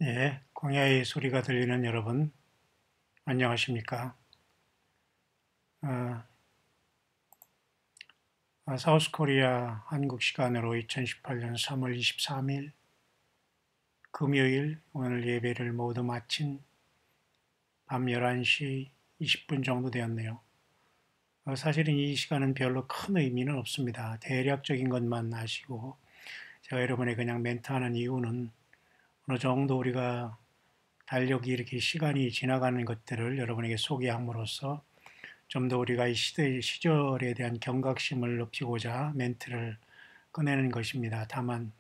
예, 광야의 소리가 들리는 여러분, 안녕하십니까? 어, 사우스 코리아 한국 시간으로 2018년 3월 23일 금요일 오늘 예배를 모두 마친 밤 11시 20분 정도 되었네요. 사실은 이 시간은 별로 큰 의미는 없습니다. 대략적인 것만 아시고 제가 여러분에 그냥 멘트하는 이유는 어느 정도 우리가 달력이 이렇게 시간이 지나가는 것들을 여러분에게 소개함으로써 좀 더 우리가 이 시절에 대한 경각심을 높이고자 멘트를 꺼내는 것입니다. 다만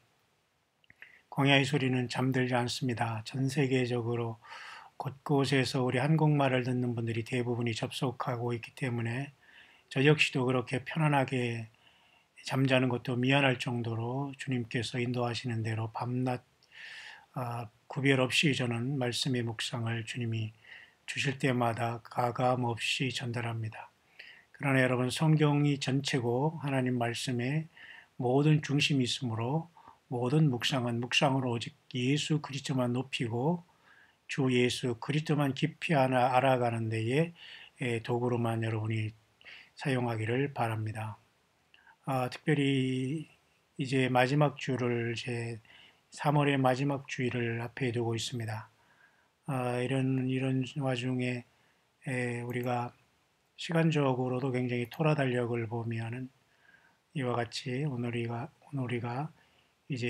광야의 소리는 잠들지 않습니다. 전 세계적으로 곳곳에서 우리 한국말을 듣는 분들이 대부분이 접속하고 있기 때문에 저 역시도 그렇게 편안하게 잠자는 것도 미안할 정도로 주님께서 인도하시는 대로 밤낮 구별 없이 저는 말씀의 묵상을 주님이 주실 때마다 가감 없이 전달합니다. 그러나 여러분, 성경이 전체고 하나님 말씀에 모든 중심이 있으므로 모든 묵상은 묵상으로 오직 예수 그리스도만 높이고 주 예수 그리스도만 깊이 알아가는 데에 도구로만 여러분이 사용하기를 바랍니다. 특별히 이제 마지막 주를 제 3월의 마지막 주일을 앞에 두고 있습니다. 이런 와중에 우리가 시간적으로도 굉장히 토라 달력을 보면은 이와 같이 오늘 우리가 이제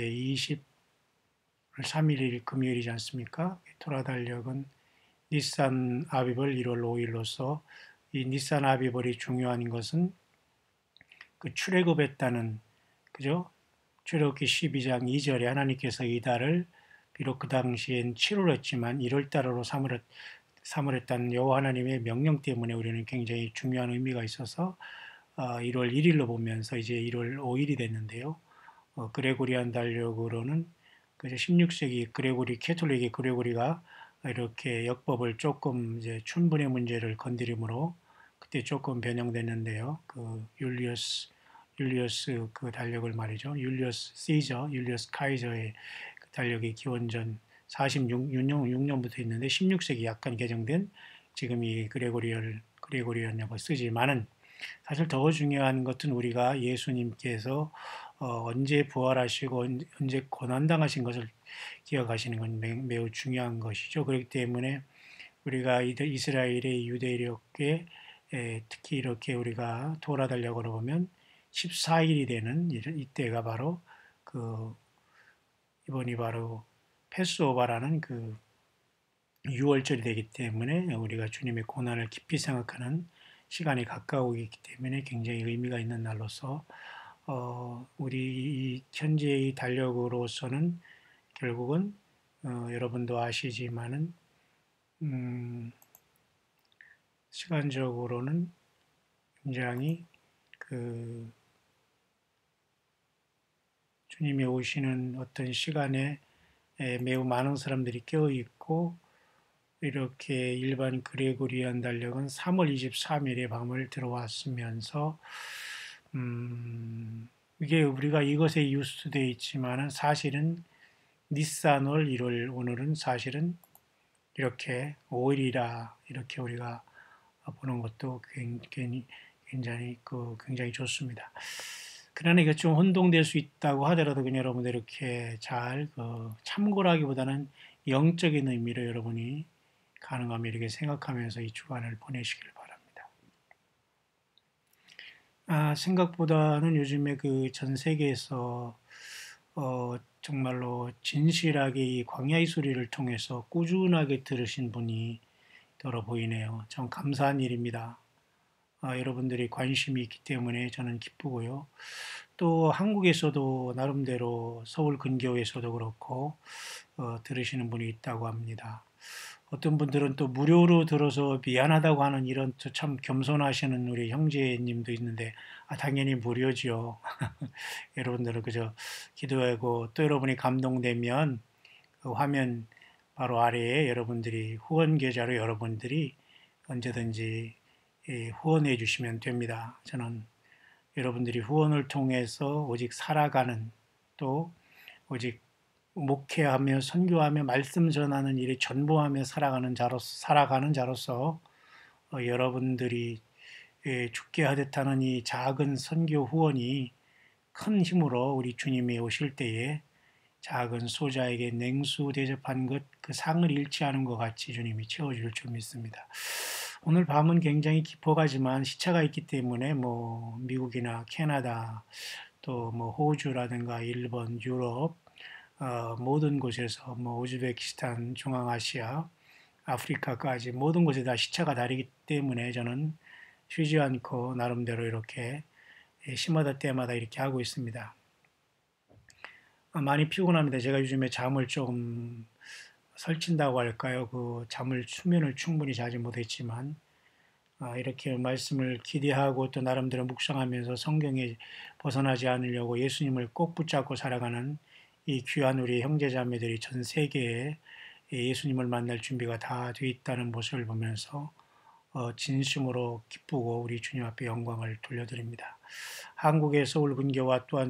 23일 금요일이지 않습니까? 토라 달력은 니산 아비벌 1월 5일로서 이 니산 아비벌이 중요한 것은 그 출애굽했다는, 그죠? 출애굽기 12장 2절에 하나님께서 이 달을 비록 그 당시엔 7월 했지만 1월 달으로 삼으랬다는 여호와 하나님의 명령 때문에 우리는 굉장히 중요한 의미가 있어서 1월 1일로 보면서 이제 1월 5일이 됐는데요. 그레고리안 달력으로는 그 16세기 캐톨릭의 그레고리가 이렇게 역법을 조금 이제 춘분의 문제를 건드림으로 그때 조금 변형됐는데요. 그 율리어스 그 달력을 말이죠. 율리어스 카이저의 그 달력이 기원전 46년부터 있는데 16세기 약간 개정된 지금 이 그레고리언이라고 쓰지만은 사실 더 중요한 것은 우리가 예수님께서 언제 부활하시고 언제 고난당하신 것을 기억하시는 건 매우 중요한 것이죠. 그렇기 때문에 우리가 이스라엘의 유대력에 특히 이렇게 우리가 토라 달력으로 보면 14일이 되는 이때가 바로 그 이번이 바로 패스오버라는 그 유월절이 되기 때문에 우리가 주님의 고난을 깊이 생각하는 시간이 가까우기 있기 때문에 굉장히 의미가 있는 날로서 우리 현재의 달력으로서는 결국은 여러분도 아시지만은 시간적으로는 굉장히 그 주님이 오시는 어떤 시간에 매우 많은 사람들이 깨어 있고 이렇게 일반 그레고리안 달력은 3월 23일에 밤을 들어왔으면서 이게 우리가 이것에 유스되어 있지만은 사실은 니산월 1월 오늘은 사실은 이렇게 5일이라 이렇게 우리가 보는 것도 굉장히 좋습니다. 그러나 이게 좀 혼동될 수 있다고 하더라도 그냥 여러분들 이렇게 잘 참고라기보다는 영적인 의미로 여러분이 가능하면 이렇게 생각하면서 이 주간을 보내시길 바랍니다. 생각보다는 요즘에 그 전 세계에서 정말로 진실하게 이 광야의 소리를 통해서 꾸준하게 들으신 분이 더러 보이네요. 참 감사한 일입니다. 여러분들이 관심이 있기 때문에 저는 기쁘고요. 또 한국에서도 나름대로 서울 근교에서도 그렇고 들으시는 분이 있다고 합니다. 어떤 분들은 또 무료로 들어서 미안하다고 하는 이런 참 겸손하시는 우리 형제님도 있는데 당연히 무료죠. 여러분들은 그저 기도하고 또 여러분이 감동되면 그 화면 바로 아래에 여러분들이 후원 계좌로 여러분들이 언제든지 후원해 주시면 됩니다. 저는 여러분들이 후원을 통해서 오직 살아가는 또 오직 목회하며 선교하며 말씀 전하는 일에 전부하며 살아가는 자로서 여러분들이 죽게 하듯하는 이 작은 선교 후원이 큰 힘으로 우리 주님이 오실 때에 작은 소자에게 냉수 대접한 것, 그 상을 잃지 않은 것 같이 주님이 채워줄 줄 믿습니다. 오늘 밤은 굉장히 깊어가지만 시차가 있기 때문에 뭐 미국이나 캐나다 또 뭐 호주라든가 일본, 유럽 모든 곳에서 뭐 우즈베키스탄, 중앙아시아, 아프리카까지 모든 곳에 다 시차가 다르기 때문에 저는 쉬지 않고 나름대로 이렇게 시마다 때마다 이렇게 하고 있습니다. 많이 피곤합니다. 제가 요즘에 잠을 좀 설친다고 할까요? 그 잠을 수면을 충분히 자지 못했지만 이렇게 말씀을 기대하고 또 나름대로 묵상하면서 성경에 벗어나지 않으려고 예수님을 꼭 붙잡고 살아가는 이 귀한 우리 형제자매들이 전 세계에 예수님을 만날 준비가 다 돼 있다는 모습을 보면서 진심으로 기쁘고 우리 주님 앞에 영광을 돌려드립니다. 한국의 서울 근교와 또한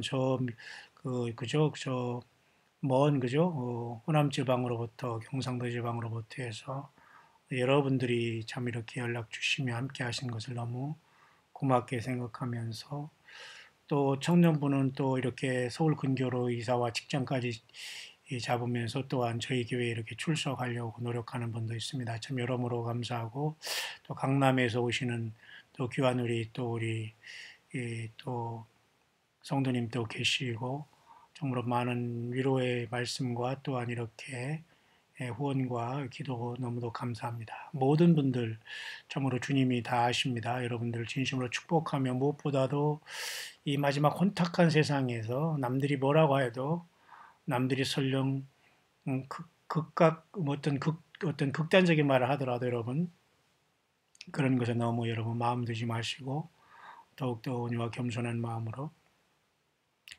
호남 지방으로부터 경상도 지방으로부터 해서 여러분들이 참 이렇게 연락 주시며 함께 하신 것을 너무 고맙게 생각하면서 또 청년부는 또 이렇게 서울 근교로 이사와 직장까지 잡으면서 또한 저희 교회에 이렇게 출석하려고 노력하는 분도 있습니다. 참 여러모로 감사하고 또 강남에서 오시는 또 귀한 또 성도님도 계시고 정말로 많은 위로의 말씀과 또한 이렇게 후원과 기도 너무도 감사합니다. 모든 분들 참으로 주님이 다 아십니다. 여러분들 진심으로 축복하며 무엇보다도 이 마지막 혼탁한 세상에서 남들이 뭐라고 해도 남들이 설령 어떤 극단적인 말을 하더라도 여러분 그런 것에 너무 여러분 마음 두지 마시고 더욱더 온유와 겸손한 마음으로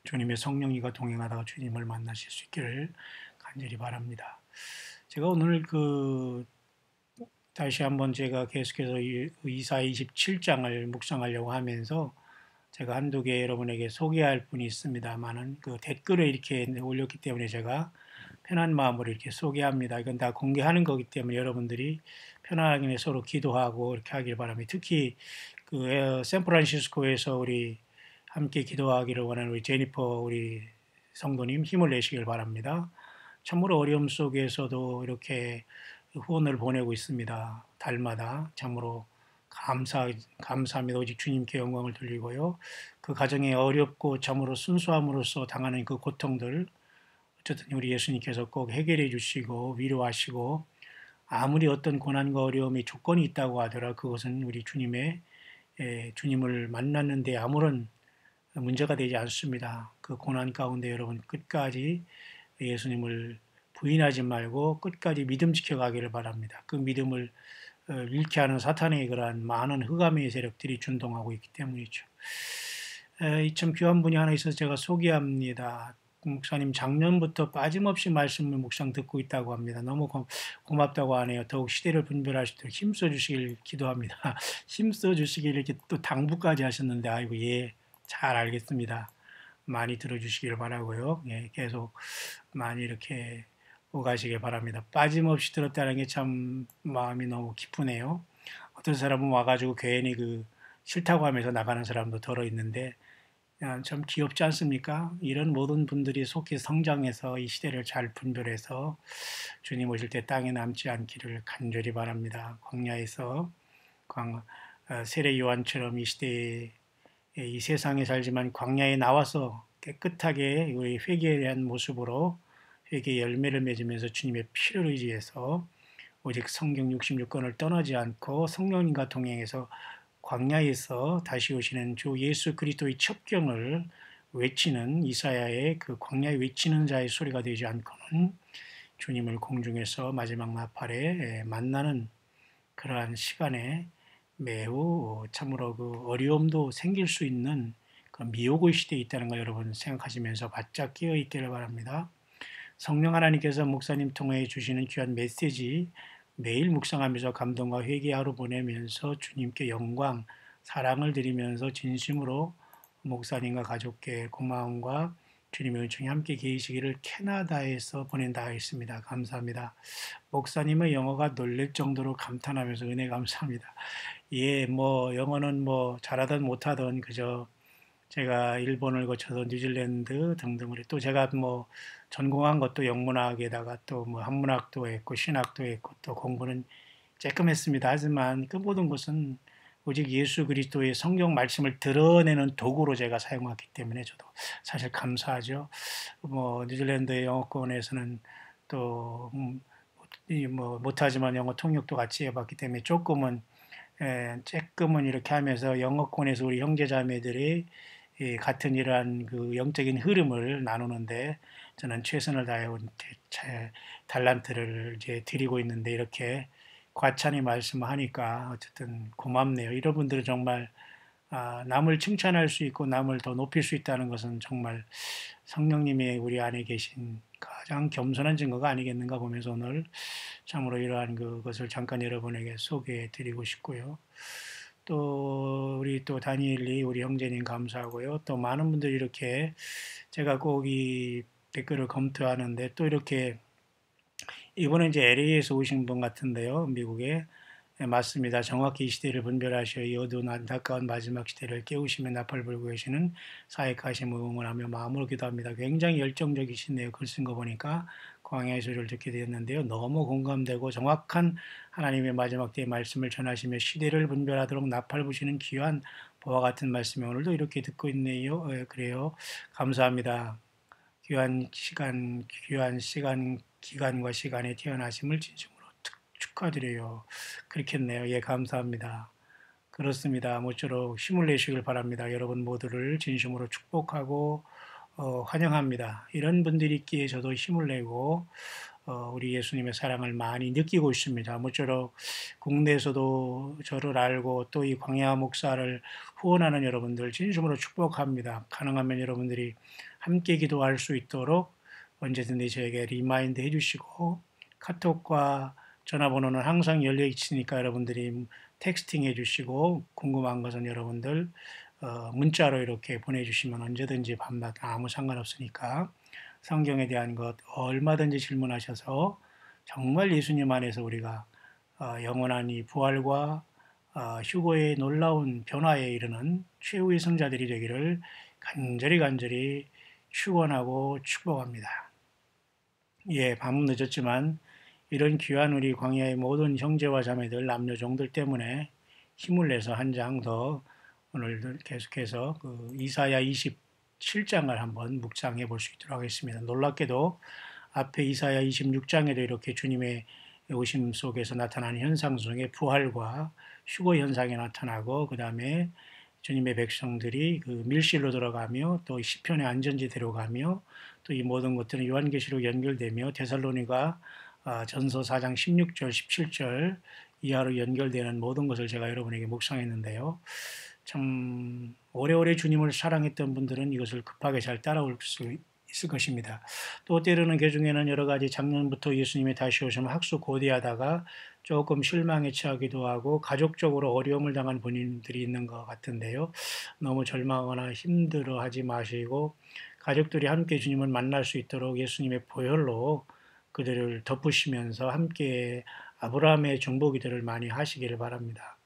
주님의 성령이가 동행하다가 주님을 만나실 수 있기를 간절히 바랍니다. 제가 오늘 다시 한번 제가 계속해서 이사 27장을 묵상하려고 하면서 제가 한두 개 여러분에게 소개할 분이 있습니다만은 그 댓글에 이렇게 올렸기 때문에 제가 편한 마음으로 이렇게 소개합니다. 이건 다 공개하는 거기 때문에 여러분들이 편안하게 서로 기도하고 이렇게 하길 바랍니다. 특히 샌프란시스코에서 우리 함께 기도하기를 원하는 우리 제니퍼 우리 성도님 힘을 내시길 바랍니다. 참으로 어려움 속에서도 이렇게 후원을 보내고 있습니다. 달마다 참으로 감사합니다. 오직 주님께 영광을 돌리고요. 그 가정에 어렵고 참으로 순수함으로써 당하는 그 고통들 어쨌든 우리 예수님께서 꼭 해결해 주시고 위로하시고 아무리 어떤 고난과 어려움이 조건이 있다고 하더라 그것은 우리 주님을 만났는데 아무런 문제가 되지 않습니다. 그 고난 가운데 여러분 끝까지 예수님을 부인하지 말고 끝까지 믿음 지켜가기를 바랍니다. 그 믿음을 잃게 하는 사탄의 그러한 많은 흑암의 세력들이 준동하고 있기 때문이죠. 이참 귀한 분이 하나 있어서 제가 소개합니다. 목사님 작년부터 빠짐없이 말씀을 묵상 듣고 있다고 합니다. 너무 고맙다고 하네요. 더욱 시대를 분별할 수 있도록 힘써 주시길 기도합니다. 힘써 주시길 이렇게 또 당부까지 하셨는데 아이고 예, 잘 알겠습니다. 많이 들어주시길 바라고요. 예, 계속 많이 이렇게 오가시길 바랍니다. 빠짐없이 들었다는 게 참 마음이 너무 기쁘네요. 어떤 사람은 와가지고 괜히 싫다고 하면서 나가는 사람도 덜어 있는데 참 귀엽지 않습니까? 이런 모든 분들이 속히 성장해서 이 시대를 잘 분별해서 주님 오실 때 땅에 남지 않기를 간절히 바랍니다. 광야에서 세례 요한처럼 이 시대에 이 세상에 살지만 광야에 나와서 깨끗하게 우리 회개에 대한 모습으로 회개의 열매를 맺으면서 주님의 피를 의지해서 오직 성경 66권을 떠나지 않고 성령님과 동행해서 광야에서 다시 오시는 주 예수 그리스도의 첩경을 외치는 이사야의 그 광야에 외치는 자의 소리가 되지 않고는 주님을 공중에서 마지막 나팔에 만나는 그러한 시간에 매우 참으로 어려움도 생길 수 있는 그런 미혹의 시대에 있다는 거 여러분 생각하시면서 바짝 깨어 있기를 바랍니다. 성령 하나님께서 목사님 통해 주시는 귀한 메시지 매일 묵상하면서 감동과 회개 하루 보내면서 주님께 영광, 사랑을 드리면서 진심으로 목사님과 가족께 고마움과 주님의 은총이 함께 계시기를 캐나다에서 보낸다 했습니다. 감사합니다. 목사님의 영어가 놀랄 정도로 감탄하면서 은혜 감사합니다. 예, 뭐 영어는 뭐 잘하든 못하든 그저 제가 일본을 거쳐서 뉴질랜드 등등을 또 제가 뭐 전공한 것도 영문학에다가 또 뭐 한문학도 했고 신학도 했고 또 공부는 조금 했습니다. 하지만 그 모든 것은 오직 예수 그리스도의 성경 말씀을 드러내는 도구로 제가 사용했기 때문에 저도 사실 감사하죠. 뭐 뉴질랜드의 영어권에서는 또 뭐 못하지만 영어 통역도 같이 해봤기 때문에 조금은 이렇게 하면서 영어권에서 우리 형제자매들이 같은 이러한 그 영적인 흐름을 나누는데 저는 최선을 다해온 제 달란트를 이제 드리고 있는데 이렇게 과찬히 말씀하니까 어쨌든 고맙네요. 이런 분들은 정말 남을 칭찬할 수 있고 남을 더 높일 수 있다는 것은 정말 성령님이 우리 안에 계신 가장 겸손한 증거가 아니겠는가 보면서 오늘 참으로 이러한 그것을 잠깐 여러분에게 소개해 드리고 싶고요. 또 우리 또 다니엘리 우리 형제님 감사하고요. 또 많은 분들이 이렇게 제가 꼭 이 댓글을 검토하는데 또 이렇게 이번에 이제 LA에서 오신 분 같은데요. 미국에. 네, 맞습니다. 정확히 이 시대를 분별하셔 이 어두운 안타까운 마지막 시대를 깨우시며 나팔 불고 계시는 사역하심을 응원하며 마음으로 기도합니다. 굉장히 열정적이시네요. 글 쓴 거 보니까 광야의 소리를 듣게 되었는데요. 너무 공감되고 정확한 하나님의 마지막 때의 말씀을 전하시며 시대를 분별하도록 나팔 부시는 귀한 보와 같은 말씀이 오늘도 이렇게 듣고 있네요. 그래요. 감사합니다. 귀한 시간, 기간과 시간에 태어나심을 진심으로 축하드려요. 그렇겠네요. 예, 감사합니다. 그렇습니다. 모쪼록 힘을 내시길 바랍니다. 여러분 모두를 진심으로 축복하고 환영합니다. 이런 분들이 있기에 저도 힘을 내고 우리 예수님의 사랑을 많이 느끼고 있습니다. 모쪼록 국내에서도 저를 알고 또 이 광야 목사를 후원하는 여러분들 진심으로 축복합니다. 가능하면 여러분들이 함께 기도할 수 있도록 언제든지 저에게 리마인드 해주시고 카톡과 전화번호는 항상 열려 있으니까 여러분들이 텍스팅 해주시고 궁금한 것은 여러분들 문자로 이렇게 보내주시면 언제든지 밤낮 아무 상관없으니까 성경에 대한 것 얼마든지 질문하셔서 정말 예수님 안에서 우리가 영원한 이 부활과 휴거의 놀라운 변화에 이르는 최후의 성자들이 되기를 간절히 축원하고 축복합니다. 예, 밤은 늦었지만 이런 귀한 우리 광야의 모든 형제와 자매들 남녀종들 때문에 힘을 내서 한 장 더 오늘 계속해서 그 이사야 27장을 한번 묵상해 볼 수 있도록 하겠습니다. 놀랍게도 앞에 이사야 26장에도 이렇게 주님의 오심 속에서 나타나는 현상 중에 부활과 휴거 현상이 나타나고 그 다음에 주님의 백성들이 그 밀실로 들어가며 또 시편의 안전지대로 가며 또 이 모든 것들은 요한계시로 연결되며 데살로니가 전서 4장 16절 17절 이하로 연결되는 모든 것을 제가 여러분에게 묵상했는데요. 참 오래오래 주님을 사랑했던 분들은 이것을 급하게 잘 따라올 수 있을 것입니다. 또 때로는 그 중에는 여러 가지 작년부터 예수님이 다시 오시면 학수고대하다가 조금 실망에 처하기도 하고 가족적으로 어려움을 당한 본인들이 있는 것 같은데요. 너무 절망하거나 힘들어하지 마시고 가족들이 함께 주님을 만날 수 있도록 예수님의 보혈로 그들을 덮으시면서 함께 아브라함의 중보기도를 많이 하시기를 바랍니다.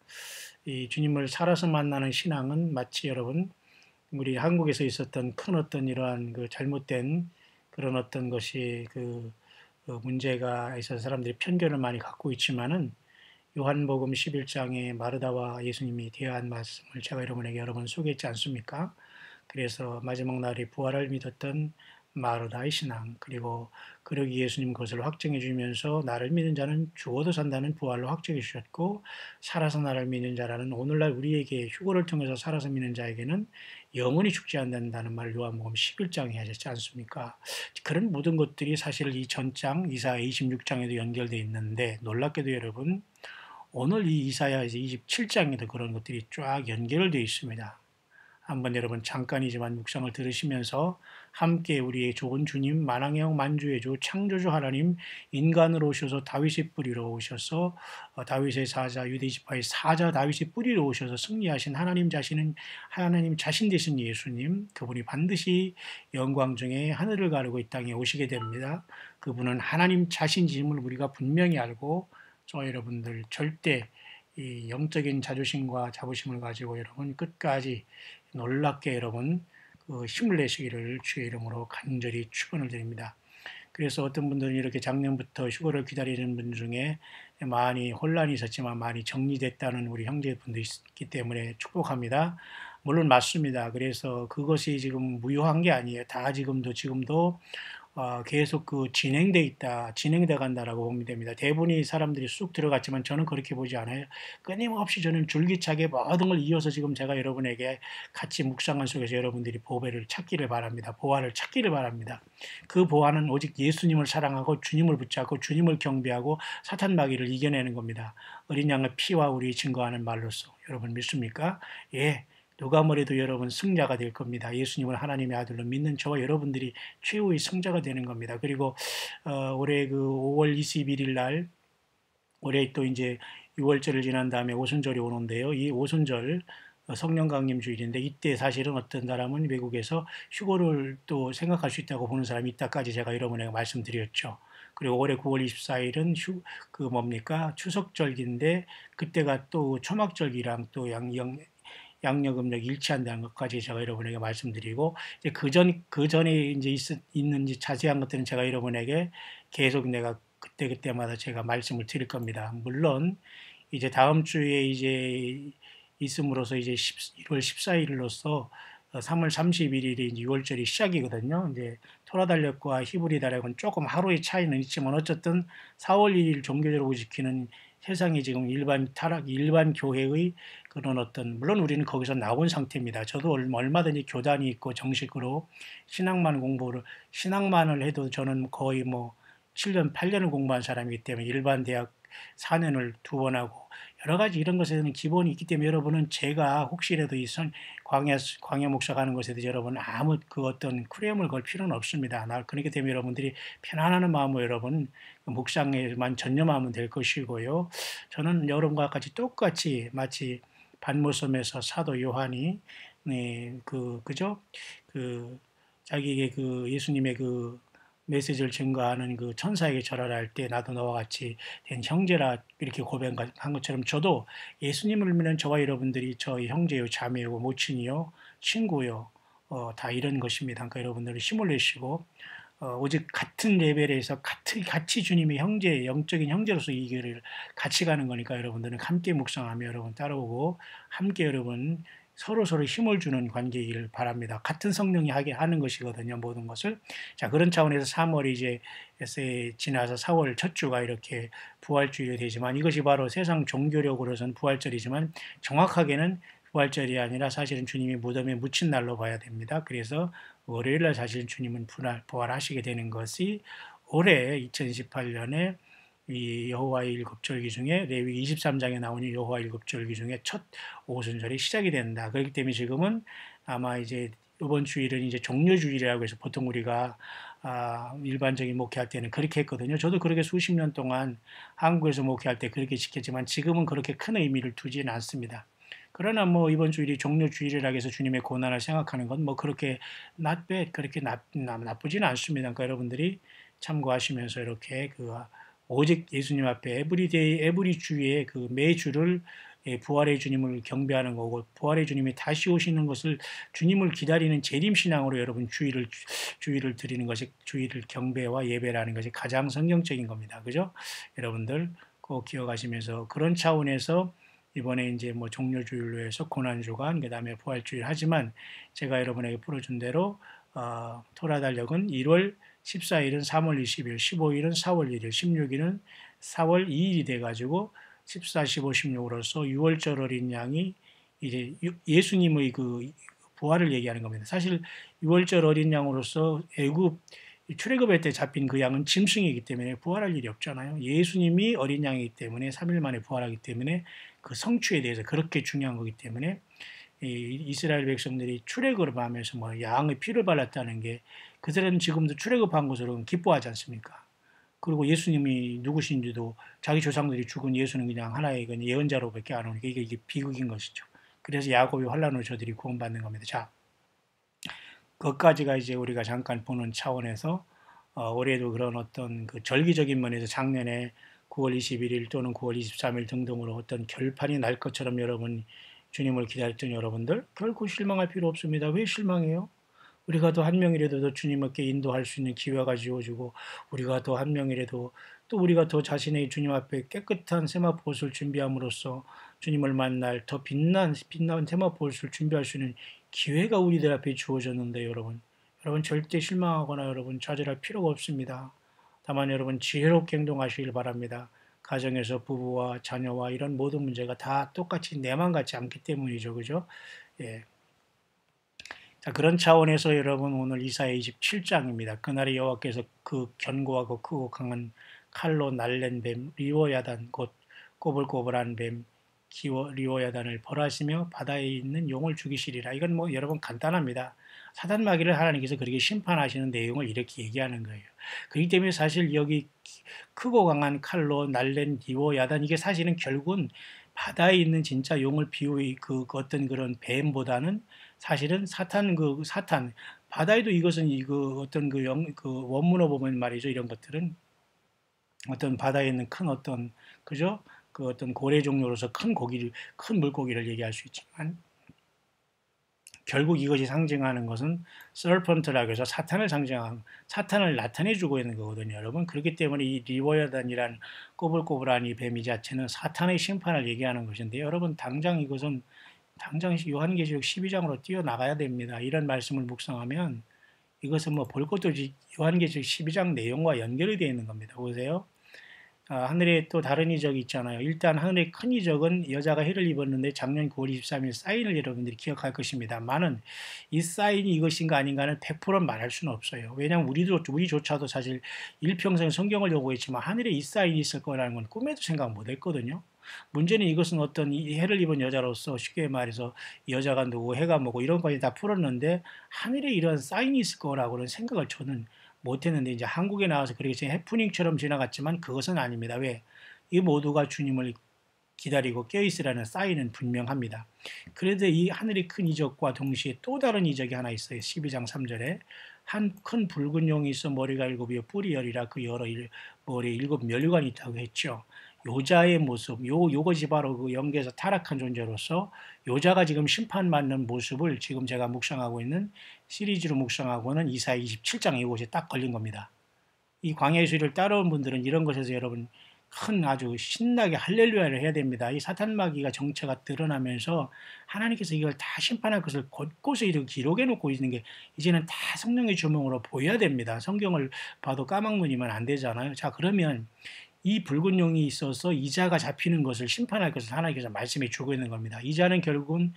이 주님을 살아서 만나는 신앙은 마치 여러분 우리 한국에서 있었던 큰 어떤 이러한 그 잘못된 그런 어떤 것이 문제가 있어서 사람들이 편견을 많이 갖고 있지만은 요한복음 11장에 마르다와 예수님이 대화한 말씀을 제가 여러분에게 여러 번 소개했지 않습니까? 그래서 마지막 날에 부활을 믿었던 마르다의 신앙 그리고 그러기 예수님 그것을 확증해 주면서 나를 믿는 자는 죽어도 산다는 부활로 확증해 주셨고 살아서 나를 믿는 자라는 오늘날 우리에게 휴거를 통해서 살아서 믿는 자에게는 영원히 죽지 않는다는 말을 요한복음 11장에 하셨지 않습니까? 그런 모든 것들이 사실 이 전장 이사야 26장에도 연결되어 있는데 놀랍게도 여러분 오늘 이 이사야 27장에도 그런 것들이 쫙 연결되어 있습니다. 한번 여러분 잠깐이지만 묵상을 들으시면서 함께 우리의 좋은 주님, 만왕의 만주의 주, 창조주 하나님, 인간으로 오셔서 다윗의 뿌리로 오셔서 다윗의 사자, 유대 지파의 사자 다윗의 뿌리로 오셔서 승리하신 하나님 자신은 하나님 자신 되신 예수님, 그분이 반드시 영광 중에 하늘을 가르고 이 땅에 오시게 됩니다. 그분은 하나님 자신임을 우리가 분명히 알고 저와 여러분들 절대 이 영적인 자존심과 자부심을 가지고 여러분 끝까지 놀랍게 여러분 그 힘을 내시기를 주의 이름으로 간절히 축원을 드립니다. 그래서 어떤 분들은 이렇게 작년부터 휴거를 기다리는 분 중에 많이 혼란이 있었지만 많이 정리됐다는 우리 형제분도 있기 때문에 축복합니다. 물론 맞습니다. 그래서 그것이 지금 무효한 게 아니에요. 다 지금도 계속 그 진행돼 간다라고 보면 됩니다. 대부분이 사람들이 쑥 들어갔지만 저는 그렇게 보지 않아요. 끊임없이 저는 줄기차게 모든 걸 이어서 지금 제가 여러분에게 같이 묵상한 속에서 여러분들이 보배를 찾기를 바랍니다. 보화를 찾기를 바랍니다. 그 보화는 오직 예수님을 사랑하고 주님을 붙잡고 주님을 경배하고 사탄 마귀를 이겨내는 겁니다. 어린 양의 피와 우리 증거하는 말로써 여러분 믿습니까? 예. 누가 뭐래도 여러분 승자가 될 겁니다. 예수님을 하나님의 아들로 믿는 저와 여러분들이 최후의 승자가 되는 겁니다. 그리고 올해 그 5월 21일 날 올해 또 이제 6월절을 지난 다음에 오순절이 오는데요. 이 오순절 성령 강림 주일인데 이때 사실은 어떤 사람은 외국에서 휴거를 또 생각할 수 있다고 보는 사람이 있다까지 제가 여러분에게 말씀드렸죠. 그리고 올해 9월 24일은 그 뭡니까 추석절기인데 그때가 또 초막절기랑 또 양력 음력 일치한다는 것까지 제가 여러분에게 말씀드리고 이제 그 전에 이제 있는 자세한 것들은 제가 여러분에게 계속 내가 그때마다 제가 말씀을 드릴 겁니다. 물론 이제 다음 주에 이제 있음으로써 이제 1월 14일로서 3월 31일이 이제 6월절이 시작이거든요. 이제 토라달력과 히브리 달력은 조금 하루의 차이는 있지만 어쨌든 4월 1일 종교적으로 지키는 세상에 지금 일반 교회의 그런 어떤, 물론 우리는 거기서 나온 상태입니다. 저도 얼마든지 교단이 있고 정식으로 신학만을 해도 저는 거의 뭐 7년, 8년을 공부한 사람이기 때문에 일반 대학 4년을 2번 하고 여러 가지 이런 것에 대한 기본이 있기 때문에 여러분은 제가 혹시라도 이 광야 목사 가는 것에 대해서 여러분 아무 그 어떤 크레임을 걸 필요는 없습니다. 그렇기 때문에 여러분들이 편안한 마음으로 여러분 묵상에만 전념하면 될 것이고요. 저는 여러분과 같이 똑같이 마치 반모섬에서 사도 요한이 그죠? 그 자기에게 그 예수님의 그 메시지를 증거하는 그 천사에게 절하라 할 때 나도 너와 같이 된 형제라 이렇게 고백한 것처럼 저도 예수님을 믿는 저와 여러분들이 저희 형제요 자매요 모친이요 친구요 다 이런 것입니다. 그러니까 여러분들이 힘을 내시고 오직 같은 레벨에서 같이 주님의 형제, 영적인 형제로서 이 길을 같이 가는 거니까 여러분들은 함께 묵상하며 여러분 따라오고 함께 여러분 서로 힘을 주는 관계이길 바랍니다. 같은 성령이 하는 것이거든요, 모든 것을. 자, 그런 차원에서 3월이 이제 지나서 4월 첫 주가 이렇게 부활주일이 되지만 이것이 바로 세상 종교력으로서는 부활절이지만 정확하게는 부활절이 아니라 사실은 주님이 무덤에 묻힌 날로 봐야 됩니다. 그래서 월요일날 사실은 주님은 부활하시게 되는 것이 올해 2028년에 이 여호와의 일곱절기 중에 레위기 23장에 나오는 여호와 일곱절기 중에 첫 오순절이 시작이 된다. 그렇기 때문에 지금은 아마 이제 이번 주일은 이제 종료주일이라고 해서 보통 우리가 일반적인 목회할 때는 그렇게 했거든요. 저도 그렇게 수십 년 동안 한국에서 목회할 때 그렇게 지켰지만 지금은 그렇게 큰 의미를 두지는 않습니다. 그러나 뭐 이번 주일이 종료주일이라고 해서 주님의 고난을 생각하는 건 뭐 그렇게 그렇게 나쁘지는 않습니다. 그러니까 여러분들이 참고하시면서 이렇게 오직 예수님 앞에 에브리 주에 그 매주를 부활의 주님을 경배하는 거고 부활의 주님이 다시 오시는 것을 주님을 기다리는 재림신앙으로 여러분 주의를 드리는 것이 주의를 경배와 예배라는 것이 가장 성경적인 겁니다. 그죠? 여러분들 꼭 기억하시면서 그런 차원에서 이번에 이제 뭐 종료주일로 해서 고난주간 그다음에 부활주일 하지만 제가 여러분에게 풀어준 대로 토라달력은 1월 14일은 3월 20일, 15일은 4월 1일, 16일은 4월 2일이 돼가지고 14, 15, 16으로서 6월절 어린 양이 이제 예수님의 그 부활을 얘기하는 겁니다. 사실 6월절 어린 양으로서 출애굽할 때 잡힌 그 양은 짐승이기 때문에 부활할 일이 없잖아요. 예수님이 어린 양이기 때문에 3일 만에 부활하기 때문에 그 성취에 대해서 그렇게 중요한 거기 때문에 이스라엘 백성들이 출애굽을 하면서 뭐 양의 피를 발랐다는 게 그들은 지금도 출애굽한 것으로 기뻐하지 않습니까? 그리고 예수님이 누구신지도 자기 조상들이 죽은 예수는 그냥 하나의 그냥 예언자로밖에 안 오니까 이게 비극인 것이죠. 그래서 야곱이 환란으로 저들이 구원받는 겁니다. 자, 그것까지가 이제 우리가 잠깐 보는 차원에서 올해도 그런 어떤 그 절기적인 면에서 작년에 9월 21일 또는 9월 23일 등등으로 어떤 결판이 날 것처럼 여러분 주님을 기다렸던 여러분들 결코 실망할 필요 없습니다. 왜 실망해요? 우리가 더 한 명이라도 더 주님께 인도할 수 있는 기회가 주어지고 우리가 더 한 명이라도 또 우리가 더 자신의 주님 앞에 깨끗한 세마포옷을 준비함으로써 주님을 만날 더 빛난 세마포옷을 준비할 수 있는 기회가 우리들 앞에 주어졌는데 여러분 절대 실망하거나 여러분 좌절할 필요가 없습니다. 다만 여러분 지혜롭게 행동하시길 바랍니다. 가정에서 부부와 자녀와 이런 모든 문제가 다 똑같이 내만 같지 않기 때문이죠. 그죠? 예. 자, 그런 차원에서 여러분 오늘 이사야 27장입니다. 그날의 여호와께서 그 견고하고 크고 강한 칼로 날랜 뱀 리워야단 곧 꼬불꼬불한 뱀 리워야단을 벌하시며 바다에 있는 용을 죽이시리라. 이건 뭐 여러분 간단합니다. 사단 마귀를 하나님께서 그렇게 심판하시는 내용을 이렇게 얘기하는 거예요. 그렇기 때문에 사실 여기 크고 강한 칼로 날랜 리워야단 이게 사실은 결국은 바다에 있는 진짜 용을 비유 그 어떤 그런 뱀보다는 사실은 사탄 바다에도 이것은 이거 어떤 그 원문어 보면 말이죠. 이런 것들은 어떤 바다에 있는 큰 어떤 그죠? 그 어떤 고래 종류로서 큰 물고기를 얘기할 수 있지만 결국 이것이 상징하는 것은 serpent라고 해서 사탄을 나타내 주고 있는 거거든요, 여러분. 그렇기 때문에 이 리워야단이란 꼬불꼬불한 이 뱀이 자체는 사탄의 심판을 얘기하는 것인데 여러분 당장 요한계시록 12장으로 뛰어나가야 됩니다. 이런 말씀을 묵상하면 이것은 뭐 볼 것도 없이 요한계시록 12장 내용과 연결이 되어 있는 겁니다. 보세요. 하늘에 또 다른 이적이 있잖아요. 일단 하늘의 큰 이적은 여자가 해를 입었는데 작년 9월 23일 사인을 여러분들이 기억할 것입니다만은 이 사인이 이것인가 아닌가는 100% 말할 수는 없어요. 왜냐하면 우리조차도 사실 일평생 성경을 요구했지만 하늘에 이 사인이 있을 거라는 건 꿈에도 생각 못 했거든요. 문제는 이것은 어떤 이 해를 입은 여자로서 쉽게 말해서 여자가 누구 해가 뭐고 이런 것까지 다 풀었는데 하늘에 이런 사인이 있을 거라고는 생각을 저는 못했는데 이제 한국에 나와서 그렇게 해프닝처럼 지나갔지만 그것은 아닙니다. 왜? 이 모두가 주님을 기다리고 껴있으라는 사인은 분명합니다. 그런데 이 하늘의 큰 이적과 동시에 또 다른 이적이 하나 있어요. 12장 3절에 한 큰 붉은 용이 있어 머리가 일곱이요 뿔이 열이라 그 여러 머리에 일곱 멸관이 있다고 했죠. 요자의 모습, 요것이 바로 그 영계에서 타락한 존재로서 요자가 지금 심판받는 모습을 지금 제가 묵상하고 있는 시리즈로 묵상하고는 이사야 27장 이곳에 딱 걸린 겁니다. 이 광야의 수리를 따라온 분들은 이런 것에서 여러분 큰 아주 신나게 할렐루야를 해야 됩니다. 이 사탄 마귀가 정체가 드러나면서 하나님께서 이걸 다 심판할 것을 곳곳에 이렇게 기록해 놓고 있는 게 이제는 다 성령의 주몽으로 보여야 됩니다. 성경을 봐도 까막눈이면 안 되잖아요. 자, 그러면 이 붉은 용이 있어서 이자가 잡히는 것을 심판할 것을 하나님께서 말씀해 주고 있는 겁니다. 이자는 결국은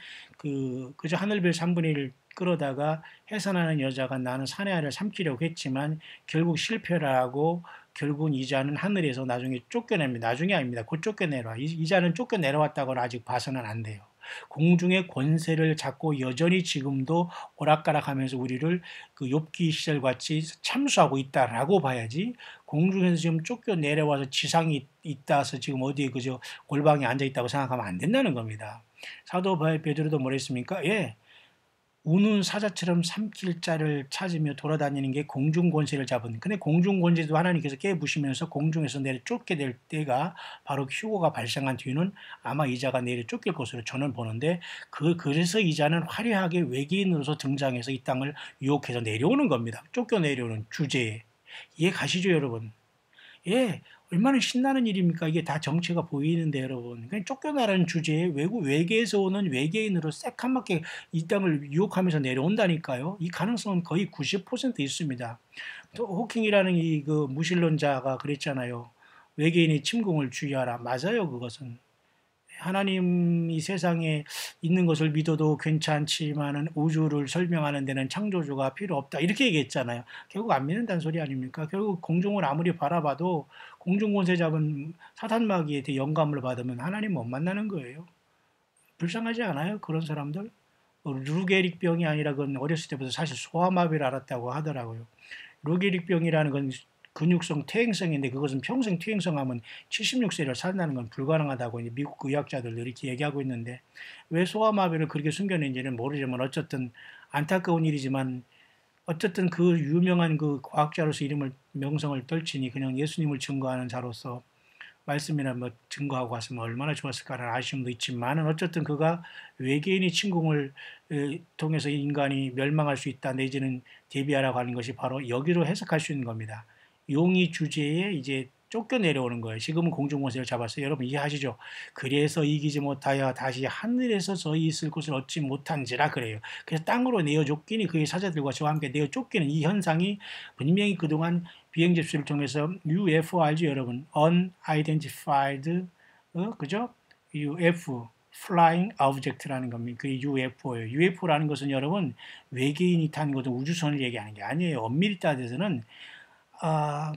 그저 하늘별 3분의 1을 끌어다가 해산하는 여자가 나는 사내 아이를 삼키려고 했지만 결국 실패를 하고 결국은 이자는 하늘에서 나중에 쫓겨냅니다. 나중에 아닙니다. 곧 쫓겨내라. 이자는 쫓겨내려왔다고는 아직 봐서는 안 돼요. 공중의 권세를 잡고 여전히 지금도 오락가락하면서 우리를 그 욥기 시절 같이 참수하고 있다라고 봐야지 공중에서 지금 쫓겨 내려와서 지상이 있다서 지금 어디에 그저 골방에 앉아 있다고 생각하면 안 된다는 겁니다. 사도 베드로도 뭐랬습니까? 예. 우는 사자처럼 삼킬 자를 찾으며 돌아다니는 게 공중 권세를 잡은. 근데 공중 권세도 하나님께서 깨부시면서 공중에서 내려 쫓게 될 때가 바로 휴거가 발생한 뒤는 아마 이자가 내려 쫓길 것으로 저는 보는데 그래서 이자는 화려하게 외계인으로서 등장해서 이 땅을 유혹해서 내려오는 겁니다. 쫓겨 내려오는 주제에. 이해 가시죠, 여러분? 예. 얼마나 신나는 일입니까? 이게 다 정체가 보이는데 여러분. 그냥 쫓겨나라는 주제에 외계에서 오는 외계인으로 새카맣게 이 땅을 유혹하면서 내려온다니까요. 이 가능성은 거의 90% 있습니다. 또 호킹이라는 이 그 무신론자가 그랬잖아요. 외계인의 침공을 주의하라. 맞아요, 그것은. 하나님이 세상에 있는 것을 믿어도 괜찮지만은 우주를 설명하는 데는 창조주가 필요 없다. 이렇게 얘기했잖아요. 결국 안 믿는다는 소리 아닙니까? 결국 공중을 아무리 바라봐도 공중 권세 잡은 사탄 마귀에 대해 영감을 받으면 하나님 못 만나는 거예요. 불쌍하지 않아요? 그런 사람들? 루게릭병이 아니라 그건 어렸을 때부터 사실 소아마비를 알았다고 하더라고요. 루게릭병이라는 건 근육성 퇴행성인데 그것은 평생 퇴행성하면 76세를 산다는 건 불가능하다고 이제 미국 의학자들도 이렇게 얘기하고 있는데 왜 소아마비를 그렇게 숨겨낸지는 모르지만 어쨌든 안타까운 일이지만 어쨌든 그 유명한 그 과학자로서 이름을 명성을 떨치니 그냥 예수님을 증거하는 자로서 말씀이나 뭐 증거하고 왔으면 얼마나 좋았을까라는 아쉬움도 있지만은 어쨌든 그가 외계인의 침공을 통해서 인간이 멸망할 수 있다 내지는 대비하라고 하는 것이 바로 여기로 해석할 수 있는 겁니다. 용의 주제에 이제 쫓겨 내려오는 거예요. 지금은 공중권세를 잡았어요. 여러분 이해하시죠? 그래서 이기지 못하여 다시 하늘에서 저희 있을 곳을 얻지 못한지라 그래요. 그래서 땅으로 내어 쫓기니 그의 사자들과 저와 함께 내어 쫓기는 이 현상이 분명히 그동안 비행 접수를 통해서 UFO 알죠, 여러분? Unidentified, 그죠? UFO, Flying Object라는 겁니다. 그게 UFO예요. UFO라는 것은 여러분 외계인이 탄 것은 우주선을 얘기하는 게 아니에요. 엄밀히 따져서는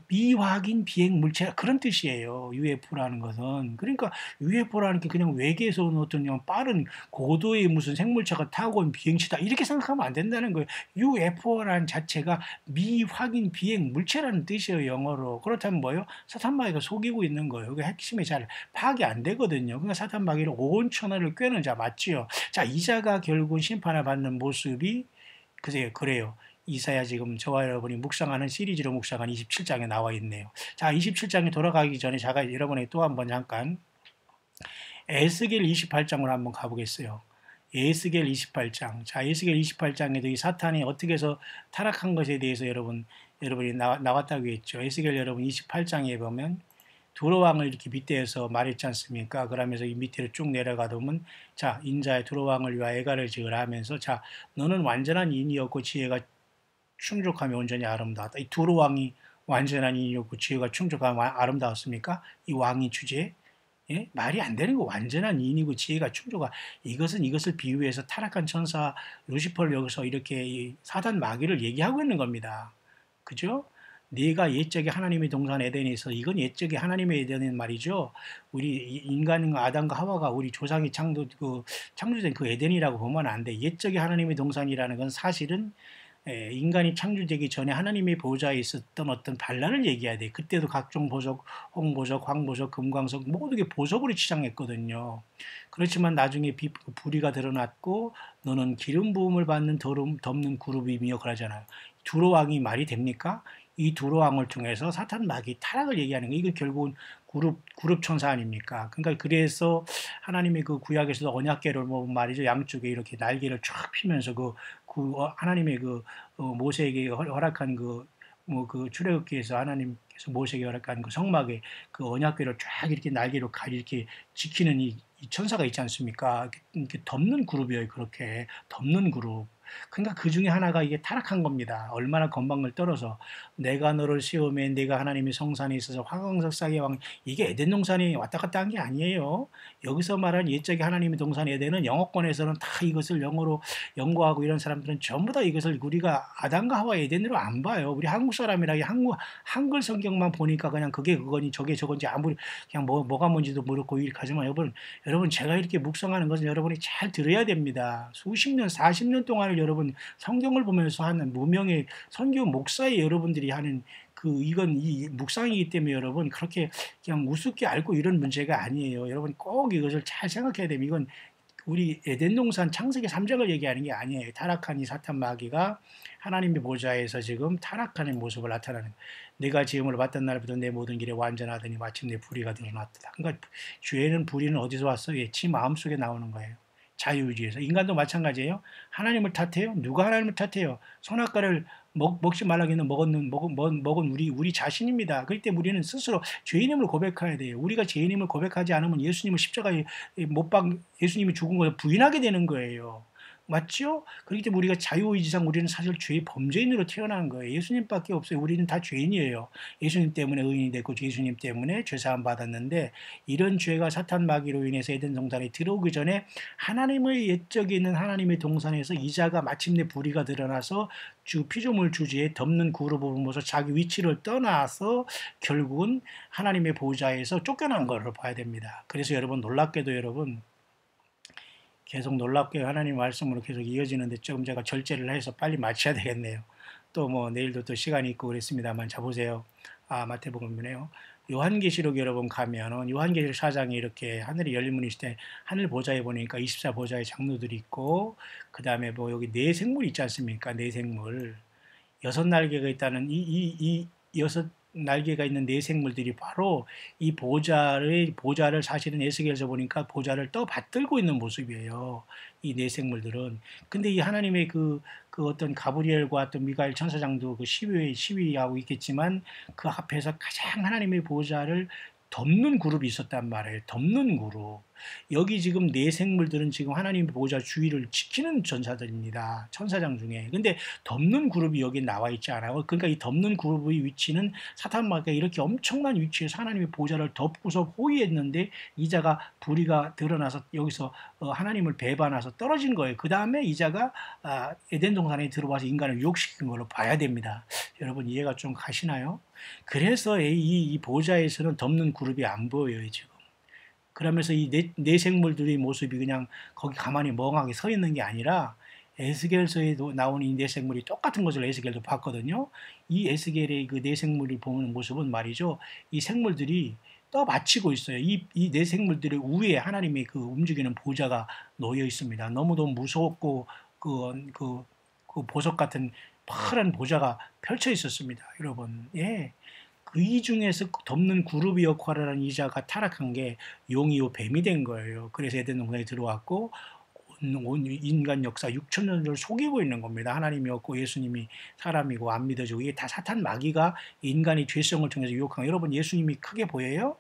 미확인 비행 물체 그런 뜻이에요. UFO라는 것은. 그러니까 UFO라는 게 그냥 외계에서 온 어떤 그냥 빠른 고도의 무슨 생물체가 타고 온 비행체다 이렇게 생각하면 안 된다는 거예요. UFO라는 자체가 미확인 비행 물체라는 뜻이에요. 영어로. 그렇다면 뭐예요? 사탄마귀가 속이고 있는 거예요. 그게 핵심이 잘 파악이 안 되거든요. 그러니까 사탄마귀를 온 천하를 꿰는 자 맞지요. 자, 이 자가 결국은 심판을 받는 모습이 그래요. 이사야 지금 저와 여러분이 묵상하는 시리즈로 묵상한 27장에 나와 있네요. 자, 27장에 돌아가기 전에 제가 여러분에게 또 한번 잠깐 에스겔 28장으로 한번 가보겠어요. 에스겔 28장. 자, 에스겔 28장에도 이 사탄이 어떻게 해서 타락한 것에 대해서 여러분이 나왔다고 했죠. 에스겔 여러분 28장에 보면 두로왕을 이렇게 밑에서 말했지 않습니까? 그러면서 이 밑으로 쭉 내려가다 보면 자, 인자의 두로왕을 위하여 애가를 지으라 하면서 자, 너는 완전한 인이었고 지혜가 충족하며 온전히 아름다웠다. 이 두로왕이 완전한 인이었고 지혜가 충족하며 아름다웠습니까? 이 왕이 주제 예? 말이 안 되는 거 완전한 인이고 지혜가 충족하 이것을 비유해서 타락한 천사 루시퍼를 여기서 이렇게 사단 마귀를 얘기하고 있는 겁니다. 그죠? 네가 옛적에 하나님의 동산 에덴에 있어 이건 옛적에 하나님의 에덴은 말이죠. 우리 인간과 아담과 하와가 우리 조상이 창조된 그 에덴이라고 보면 안 돼. 옛적에 하나님의 동산이라는 건 사실은 인간이 창조되기 전에 하나님의 보좌에 있었던 어떤 반란을 얘기해야 돼. 그때도 각종 보석, 홍보석, 황보석, 금광석 모두 게 보석으로 치장했거든요. 그렇지만 나중에 불의가 드러났고 너는 기름 부음을 받는 덮는 그룹이며 그러잖아요. 두로왕이 말이 됩니까? 이 두로왕을 통해서 사탄 마귀 타락을 얘기하는 거 이거 결국은 그룹 천사 아닙니까? 그러니까 그래서 하나님의 그 구약에서도 언약궤를 뭐 말이죠 양쪽에 이렇게 날개를 쫙 피면서 하나님의 모세에게 허락한 그 출애굽기에서 하나님께서 모세에게 허락한 그 성막에 그 언약궤를 쫙 이렇게 날개로 이렇게 지키는 이 천사가 있지 않습니까? 이렇게 덮는 그룹이에요. 그렇게 덮는 그룹. 그러니까 그 중에 하나가 이게 타락한 겁니다. 얼마나 건방을 떨어서 내가 너를 세우면 내가 하나님의 성산에 있어서 화강석 싹의 왕 이게 에덴 동산이 왔다 갔다 한 게 아니에요. 여기서 말한 옛적의 하나님의 동산 에덴은 영어권에서는 다 이것을 영어로 연구하고 이런 사람들은 전부 다 이것을 우리가 아담과 하와 에덴으로 안 봐요. 우리 한국 사람이라 한글 성경만 보니까 그냥 그게 그거니 저게 저건지 아무리 그냥 뭐가 뭔지도 모르고 이렇게 하지만 여러분 제가 이렇게 묵상하는 것은 여러분이 잘 들어야 됩니다. 수십 년, 40년 동안을 여러분 성경을 보면서 하는 무명의 선교 목사의 여러분들이 하는 이건 이 묵상이기 때문에 여러분 그렇게 그냥 우습게 알고 이런 문제가 아니에요. 여러분 꼭 이것을 잘 생각해야 됩니다. 이건 우리 에덴 동산 창세기 3장을 얘기하는 게 아니에요. 타락한 이 사탄 마귀가 하나님의 보좌에서 지금 타락하는 모습을 나타나는 내가 지음을 받던 날부터 내 모든 길에 완전하더니 마침내 불의가 드러났다. 그러니까 죄는 불의는 어디서 왔어? 지 마음속에 나오는 거예요. 자유의지에서. 인간도 마찬가지예요. 하나님을 탓해요? 누가 하나님을 탓해요? 선악과를 먹지 말라고 했는 먹은 우리 자신입니다. 그럴 때 우리는 스스로 죄인임을 고백해야 돼요. 우리가 죄인임을 고백하지 않으면 예수님을 십자가에 예수님이 죽은 것을 부인하게 되는 거예요. 맞죠? 그렇기 때문에 우리가 자유의지상 우리는 사실 죄의 범죄인으로 태어난 거예요. 예수님밖에 없어요. 우리는 다 죄인이에요. 예수님 때문에 의인이 됐고 예수님 때문에 죄사함 받았는데 이런 죄가 사탄 마귀로 인해서 에덴 동산에 들어오기 전에 하나님의 옛적에 있는 하나님의 동산에서 이자가 마침내 불의가 드러나서 피조물 주제에 덮는 그룹을 보면서 자기 위치를 떠나서 결국은 하나님의 보좌에서 쫓겨난 것을 봐야 됩니다. 그래서 여러분 놀랍게도 여러분 계속 놀랍게 하나님 말씀으로 계속 이어지는데 조금 제가 절제를 해서 빨리 마쳐야 되겠네요. 또 뭐 내일도 또 시간이 있고 그랬습니다만 자 보세요. 마태복음이네요. 요한계시록 여러분 가면은 요한계시록 4장에 이렇게 하늘이 열린 문이 있을 때 하늘 보좌에 보니까 24 보좌의 장로들이 있고 그다음에 뭐 여기 네 생물 있지 않습니까? 네 생물. 여섯 날개가 있다는 이 여섯 날개가 있는 네 생물들이 바로 이 보좌를 사실은 에스겔에서 보니까 보좌를 떠받들고 있는 모습이에요. 이 네 생물들은. 근데 이 하나님의 그 어떤 가브리엘과 또 미가엘 천사장도 그 시위하고 있겠지만 그 앞에서 가장 하나님의 보좌를 덮는 그룹이 있었단 말이에요. 덮는 그룹. 여기 지금 네 생물들은 지금 하나님의 보좌 주위를 지키는 전사들입니다. 천사장 중에. 근데 덮는 그룹이 여기 나와 있지 않아요. 그러니까 이 덮는 그룹의 위치는 사탄마귀가 이렇게 엄청난 위치에서 하나님의 보좌를 덮고서 호위했는데 이자가 불의가 드러나서 여기서 하나님을 배반해서 떨어진 거예요. 그 다음에 이자가 에덴 동산에 들어와서 인간을 유혹시킨 걸로 봐야 됩니다. 여러분 이해가 좀 가시나요? 그래서 이 보좌에서는 덮는 그룹이 안 보여요, 지금. 그러면서 이 네 생물들의 모습이 그냥 거기 가만히 멍하게 서 있는 게 아니라 에스겔서에도 나오는 이 네 생물이 똑같은 것을 에스겔도 봤거든요. 이 에스겔의 그 네 생물을 보는 모습은 말이죠. 이 생물들이 떠받치고 있어요. 이 네 생물들의 위에 하나님의 그 움직이는 보좌가 놓여 있습니다. 너무도 무섭고 그 보석 같은 파란 보좌가 펼쳐 있었습니다. 여러분, 예. 그 이 중에서 덮는 그룹의 역할을 하는 이자가 타락한 게 용이요 뱀이 된 거예요. 그래서 에덴 동산에 들어왔고 온 인간 역사 6천 년을 속이고 있는 겁니다. 하나님이 없고 예수님이 사람이고 안 믿어지고 이게 다 사탄 마귀가 인간의 죄성을 통해서 유혹한 거예요. 여러분 예수님이 크게 보여요?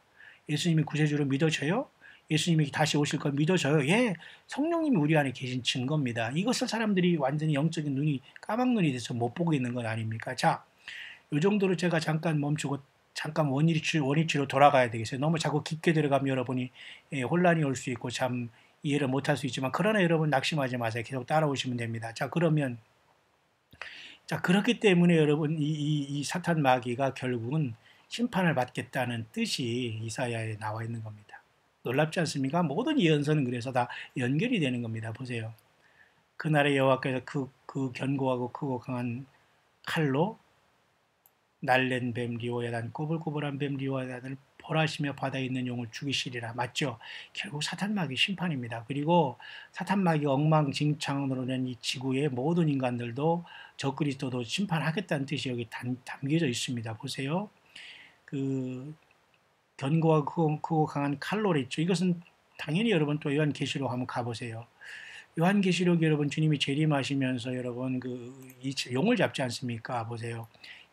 예수님이 구세주로 믿어져요? 예수님이 다시 오실 걸 믿어져요? 예, 성령님이 우리 안에 계신 증거입니다. 이것을 사람들이 완전히 영적인 눈이 까막눈이 돼서 못 보고 있는 건 아닙니까? 자, 이 정도로 제가 잠깐 멈추고 잠깐 원위치로 돌아가야 되겠어요. 너무 자꾸 깊게 들어가면 여러분이 혼란이 올 수 있고 참 이해를 못할 수 있지만 그러나 여러분 낙심하지 마세요. 계속 따라오시면 됩니다. 자 그러면 자 그렇기 때문에 여러분 이 사탄 마귀가 결국은 심판을 받겠다는 뜻이 이사야에 나와 있는 겁니다. 놀랍지 않습니까? 모든 예언서는 그래서 다 연결이 되는 겁니다. 보세요. 그날의 여호와께서 그 견고하고 크고 강한 칼로 날랜 뱀 리오야단 꼬불꼬불한 뱀 리오야단을 벌하시며 바다에 있는 용을 죽이시리라. 맞죠? 결국 사탄마귀 심판입니다. 그리고 사탄마귀 엉망진창으로 된 이 지구의 모든 인간들도 적그리스도도 심판하겠다는 뜻이 여기 담겨져 있습니다. 보세요. 그 견고하고 크고 강한 칼로리 있죠. 이것은 당연히 여러분 또 요한계시록 한번 가보세요. 요한계시록 여러분 주님이 재림하시면서 여러분 이 용을 잡지 않습니까? 보세요.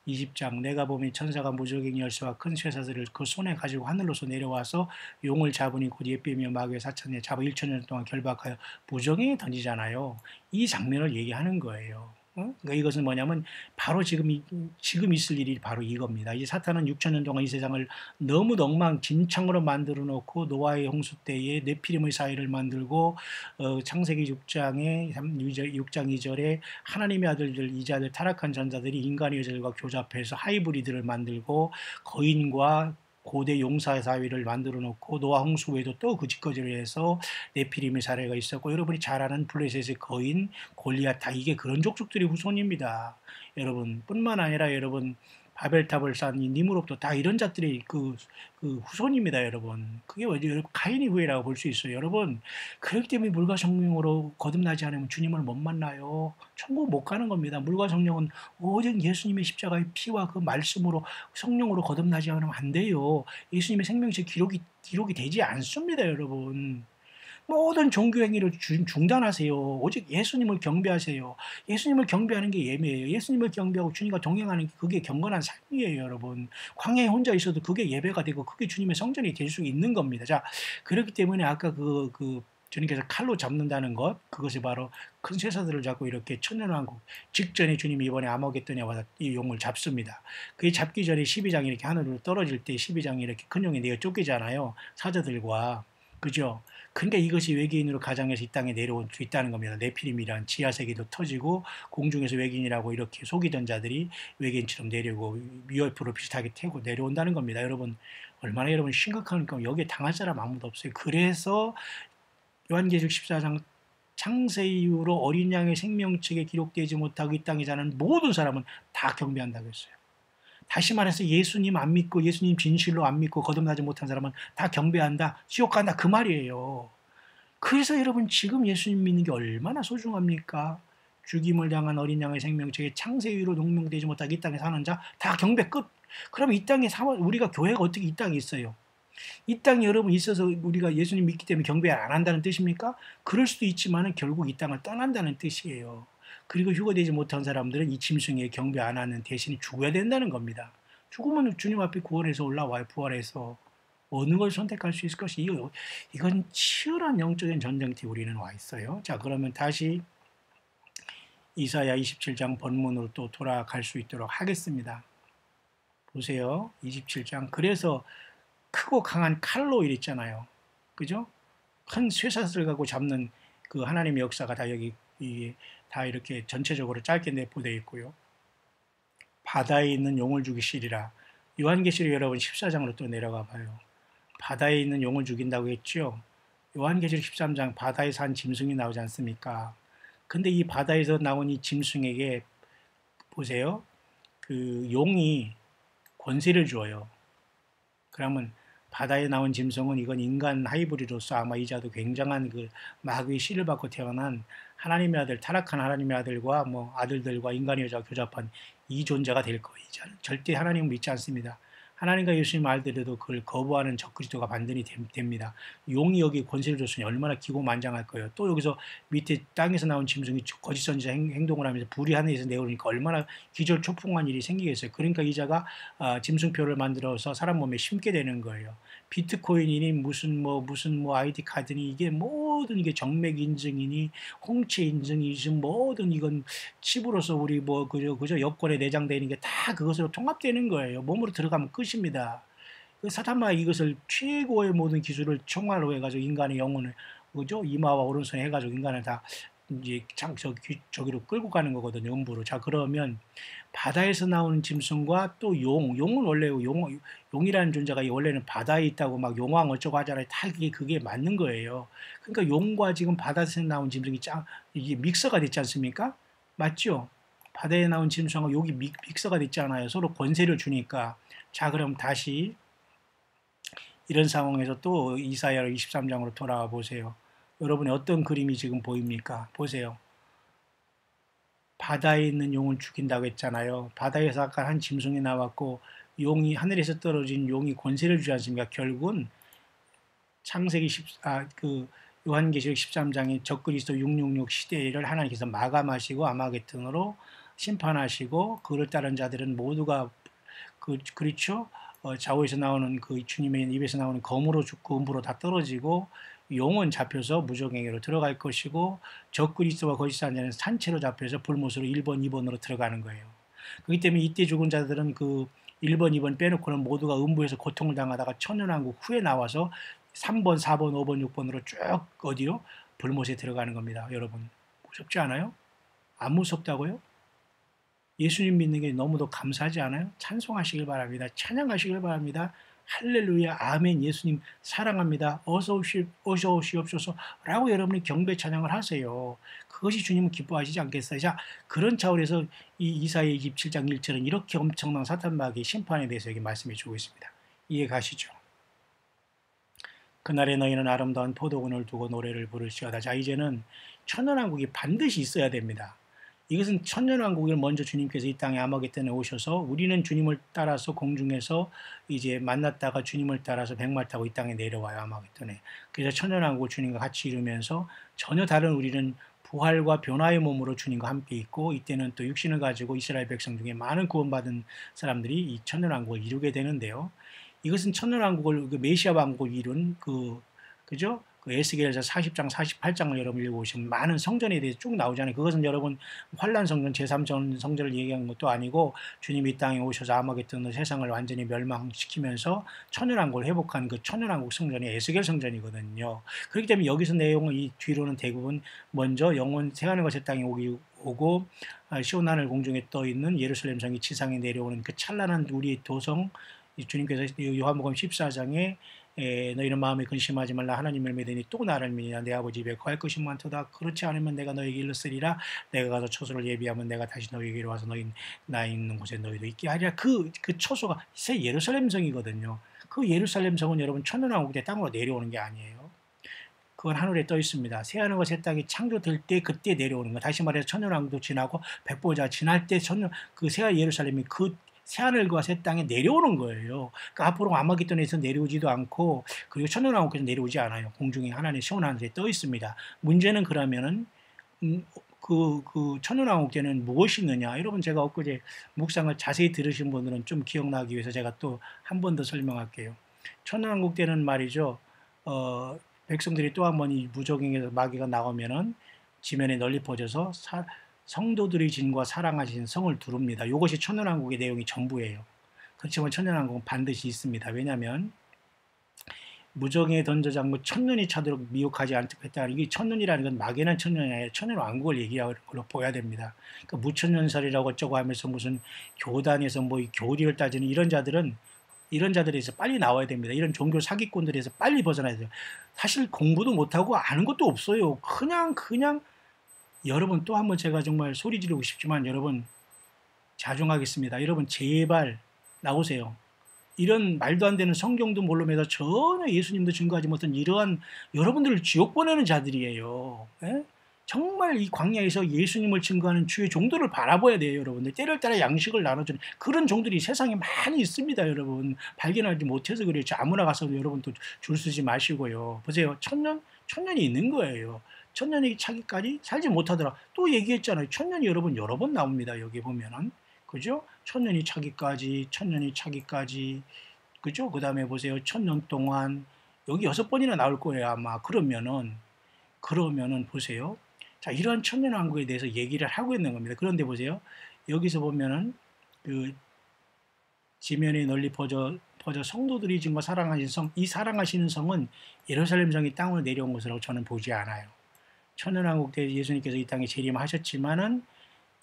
20장 내가 보면 천사가 무적행 열쇠와 큰 쇠사슬을 그 손에 가지고 하늘로서 내려와서 용을 잡으니 곧 예비며 마귀의 사천에 잡아 1천년 동안 결박하여 무적행에 던지잖아요. 이 장면을 얘기하는 거예요. 그러니까 이것은 뭐냐면 바로 지금 있을 일이 바로 이겁니다. 이제 사탄은 6천 년 동안 이 세상을 너무 엉망진창으로 만들어 놓고 노아의 홍수 때에 네피림의 사회를 만들고 창세기 6장에 6장 2절에 하나님의 아들들 이자들 타락한 전자들이 인간의 여자들과 교잡해서 하이브리드를 만들고 거인과 고대 용사 사회를 만들어 놓고 노아 홍수 외에도 또 그 짓거지를 해서 네피림의 사례가 있었고 여러분이 잘 아는 블레셋의 거인 골리앗 다 이게 그런 족속들이 후손입니다. 여러분 뿐만 아니라 여러분 바벨탑을 쌓은 이 니무롯도 다 이런 자들이 그 후손입니다, 여러분. 그게 왜 여러분 가인의 후예라고 볼 수 있어요, 여러분. 그렇기 때문에 물과 성령으로 거듭나지 않으면 주님을 못 만나요. 천국 못 가는 겁니다. 물과 성령은 오직 예수님의 십자가의 피와 그 말씀으로 성령으로 거듭나지 않으면 안 돼요. 예수님의 생명체 기록이 되지 않습니다, 여러분. 모든 종교 행위를 중단하세요. 오직 예수님을 경배하세요. 예수님을 경배하는 게 예배예요. 예수님을 경배하고 주님과 동행하는 게 그게 경건한 삶이에요, 여러분. 광야에 혼자 있어도 그게 예배가 되고 그게 주님의 성전이 될 수 있는 겁니다. 자, 그렇기 때문에 아까 주님께서 칼로 잡는다는 것, 그것이 바로 큰 쇠사들을 잡고 이렇게 천년왕국 직전에 주님이 이번에 아모겟돈에 와서 이 용을 잡습니다. 그게 잡기 전에 12장이 이렇게 하늘로 떨어질 때 12장이 이렇게 큰 용이 내어 쫓기잖아요. 사자들과. 그죠? 근데 이것이 외계인으로 가장해서 이 땅에 내려올 수 있다는 겁니다. 네피림이란 지하세계도 터지고 공중에서 외계인이라고 이렇게 속이던 자들이 외계인처럼 내려오고 UFO로 비슷하게 태고 내려온다는 겁니다. 여러분 얼마나 여러분 심각하니까 여기에 당할 사람 아무도 없어요. 그래서 요한계시록 14장 창세 이후로 어린 양의 생명책에 기록되지 못하고 이 땅에 사는 모든 사람은 다 경배한다고 했어요. 다시 말해서 예수님 안 믿고 예수님 진실로 안 믿고 거듭나지 못한 사람은 다 경배한다, 지옥 간다 그 말이에요. 그래서 여러분 지금 예수님 믿는 게 얼마나 소중합니까? 죽임을 당한 어린 양의 생명책에 창세 이후로 농명되지 못하고 이 땅에 사는 자 다 경배 끝. 그럼 이 땅에 우리가 교회가 어떻게 이 땅에 있어요? 이 땅에 여러분 있어서 우리가 예수님 믿기 때문에 경배 안 한다는 뜻입니까? 그럴 수도 있지만 결국 이 땅을 떠난다는 뜻이에요. 그리고 휴거되지 못한 사람들은 이 짐승에 경배 안 하는 대신에 죽어야 된다는 겁니다. 죽으면 주님 앞에 구원해서 올라와요. 부활해서. 어느 걸 선택할 수 있을 것이 이건 치열한 영적인 전쟁터에 우리는 와 있어요. 자, 그러면 다시 이사야 27장 본문으로 또 돌아갈 수 있도록 하겠습니다. 보세요. 27장. 그래서 크고 강한 칼로 이랬잖아요. 그죠? 큰 쇠사슬 갖고 잡는 그 하나님의 역사가 다 여기 다 이렇게 전체적으로 짧게 내포되어 있고요. 바다에 있는 용을 죽이시리라. 요한계시록 여러분 14장으로 또 내려가 봐요. 바다에 있는 용을 죽인다고 했죠. 요한계시록 13장 바다에 산 짐승이 나오지 않습니까? 근데 이 바다에서 나온 이 짐승에게 보세요. 그 용이 권세를 주어요. 그러면 바다에 나온 짐승은 이건 인간 하이브리드로서 아마 이 자도 굉장한 그 마귀의 씨를 받고 태어난 하나님의 아들, 타락한 하나님의 아들과 뭐 아들들과 인간의 여자가 교잡한 이 존재가 될 거예요. 절대 하나님을 믿지 않습니다. 하나님과 예수님 알더라도 그걸 거부하는 적그리스도가 반전이 됩니다. 용이 여기 권세를 줬으니 얼마나 기고만장할 거예요. 또 여기서 밑에 땅에서 나온 짐승이 거짓 선지자 행동을 하면서 불이 하늘에서 내오니까 얼마나 기절초풍한 일이 생기겠어요. 그러니까 이자가 짐승표를 만들어서 사람 몸에 심게 되는 거예요. 비트코인이니 무슨 뭐 아이디 카드니 이게 모든 이게 정맥 인증이니 홍채 인증이니 모든 이건 칩으로서 우리 뭐 그저 여권에 내장되어 있는 게 다 그것으로 통합되는 거예요. 몸으로 들어가면 끝입니다. 사탄마가 이것을 최고의 모든 기술을 총괄로 해가지고 인간의 영혼을 그죠 이마와 오른손에 해가지고 인간을 다 이제 저기로 끌고 가는 거거든요. 음부로. 자, 그러면 바다에서 나오는 짐승과 또 용은 원래 용이라는 존재가 원래는 바다에 있다고 막 용왕 어쩌고 하잖아요. 다 그게 맞는 거예요. 그러니까 용과 지금 바다에서 나온 짐승이 이게 믹서가 됐지 않습니까? 맞죠? 바다에 나온 짐승하고 여기 믹서가 됐잖아요. 서로 권세를 주니까. 자, 그럼 다시 이런 상황에서 또 이사야 23장으로 돌아와 보세요. 여러분이 어떤 그림이 지금 보입니까? 보세요. 바다에 있는 용을 죽인다고 했잖아요. 바다에서 아까 한 짐승이 나왔고 용이 하늘에서 떨어진 용이 권세를 주지 않습니까? 결국은 창세기 요한계시록 13장의 적그리스도 666 시대를 하나님께서 마감하시고 아마겟돈으로 심판하시고 그를 따른 자들은 모두가 그렇죠. 좌우에서 나오는 그 주님의 입에서 나오는 검으로 죽고 음부로 다 떨어지고 용은 잡혀서 무적행위로 들어갈 것이고 적그리스도와 거짓 선지자는 산채로 잡혀서 불못으로 1번, 2번으로 들어가는 거예요. 그렇기 때문에 이때 죽은 자들은 그 1번, 2번 빼놓고는 모두가 음부에서 고통을 당하다가 천년왕국 후에 나와서 3번, 4번, 5번, 6번으로 쭉 어디로? 불못에 들어가는 겁니다. 여러분 무섭지 않아요? 안 무섭다고요? 예수님 믿는 게 너무도 감사하지 않아요? 찬송하시길 바랍니다. 찬양하시길 바랍니다. 할렐루야, 아멘, 예수님 사랑합니다. 어서 오시옵소서 라고 여러분이 경배 찬양을 하세요. 그것이 주님은 기뻐하시지 않겠어요? 자, 그런 차원에서 이 이사야 27장 1절은 이렇게 엄청난 사탄마귀의 심판에 대해서 여기 말씀해 주고 있습니다. 이해 가시죠? 그날에 너희는 아름다운 포도원을 두고 노래를 부를지어다. 자, 이제는 천년왕국이 반드시 있어야 됩니다. 이것은 천년왕국을 먼저 주님께서 이 땅에 아마겟돈에 오셔서 우리는 주님을 따라서 공중에서 이제 만났다가 주님을 따라서 백말 타고 이 땅에 내려와요. 아마겟돈에. 그래서 천년왕국을 주님과 같이 이루면서 전혀 다른 우리는 부활과 변화의 몸으로 주님과 함께 있고 이때는 또 육신을 가지고 이스라엘 백성 중에 많은 구원받은 사람들이 이 천년왕국을 이루게 되는데요. 이것은 천년왕국을 메시아 왕국을 이룬 그죠? 그 에스겔서 40장, 48장을 여러분 읽어보시면 많은 성전에 대해서 쭉 나오잖아요. 그것은 여러분 환란 성전, 제3전 성전을 얘기한 것도 아니고 주님이 이 땅에 오셔서 아마겟돈으로 세상을 완전히 멸망시키면서 천연왕국을 회복한 그 천연왕국 성전이 에스겔 성전이거든요. 그렇기 때문에 여기서 내용은 이 뒤로는 대부분 먼저 영원 새하늘과 새 땅에 오고 시온 하늘 공중에 떠 있는 예루살렘 성이 지상에 내려오는 그 찬란한 우리의 도성 주님께서 요한복음 14장에 너희는 마음에 근심하지 말라. 하나님을 믿으니 또 나를 믿으냐. 내 아버지 집에 거할 것이 많도다. 그렇지 않으면 내가 너에게 일렀으리라. 내가 가서 처소를 예비하면 내가 다시 너희에게로 와서 너희 나 있는 곳에 너희도 있게 하리라. 그 처소가 새 예루살렘 성이거든요. 그 예루살렘 성은 여러분 천년왕국 때 땅으로 내려오는 게 아니에요. 그건 하늘에 떠 있습니다. 새하늘과 새 땅이 창조될 때 그때 내려오는 거. 다시 말해서 천년왕국도 지나고 백보자 지날 때 그 새 예루살렘이 그 새하늘과 새 땅에 내려오는 거예요. 그러니까 앞으로 아마겟돈에서 내려오지도 않고 그리고 천년왕국에서 내려오지 않아요. 공중에 하나님 시원한 하늘에 떠 있습니다. 문제는 그러면은 그 천년왕국 때는 무엇이 있느냐? 여러분 제가 엊그제 묵상을 자세히 들으신 분들은 좀 기억나기 위해서 제가 또 한 번 더 설명할게요. 천년왕국 때는 말이죠. 백성들이 또 한 번 이 무적행에서 마귀가 나오면은 지면에 널리 퍼져서 성도들의 진과 사랑하신 성을 두릅니다. 이것이 천년왕국의 내용이 전부예요. 그렇지만 천년왕국은 반드시 있습니다. 왜냐하면 무정에 던져 잠고 천년이 차도록 미혹하지 않도록 했다. 이게 천년이라는 건 막연한 천년이 아니라 천년왕국을 얘기하는 걸로 보여야 됩니다. 그러니까 무천년설이라고 어쩌고 하면서 무슨 교단에서 뭐 교리를 따지는 이런 자들에서 빨리 나와야 됩니다. 이런 종교 사기꾼들에서 빨리 벗어나야 돼요. 사실 공부도 못하고 아는 것도 없어요. 그냥 여러분 또 한번 제가 정말 소리 지르고 싶지만 여러분 자중하겠습니다. 여러분 제발 나오세요. 이런 말도 안 되는 성경도 모르면서 전혀 예수님도 증거하지 못한 이러한 여러분들을 지옥 보내는 자들이에요. 예? 정말 이 광야에서 예수님을 증거하는 주의 종들을 바라봐야 돼요, 여러분들. 때를 따라 양식을 나눠주는 그런 종들이 세상에 많이 있습니다, 여러분. 발견하지 못해서 그래요. 아무나 가서 여러분 또 줄 서지 마시고요. 보세요. 천년이 있는 거예요. 천년이 차기까지 살지 못하더라. 또 얘기했잖아요. 천년이 여러분 여러 번 나옵니다. 여기 보면은. 그죠? 천년이 차기까지. 그죠? 그 다음에 보세요. 천년 동안. 여기 6번이나 나올 거예요, 아마. 그러면은 보세요. 자, 이러한 천년왕국에 대해서 얘기를 하고 있는 겁니다. 그런데 보세요. 여기서 보면은 그 지면에 널리 퍼져 성도들이 지금 사랑하시는 성, 이 사랑하시는 성은 예루살렘 성이 땅으로 내려온 것이라고 저는 보지 않아요. 천년왕국 때 예수님께서 이 땅에 재림하셨지만은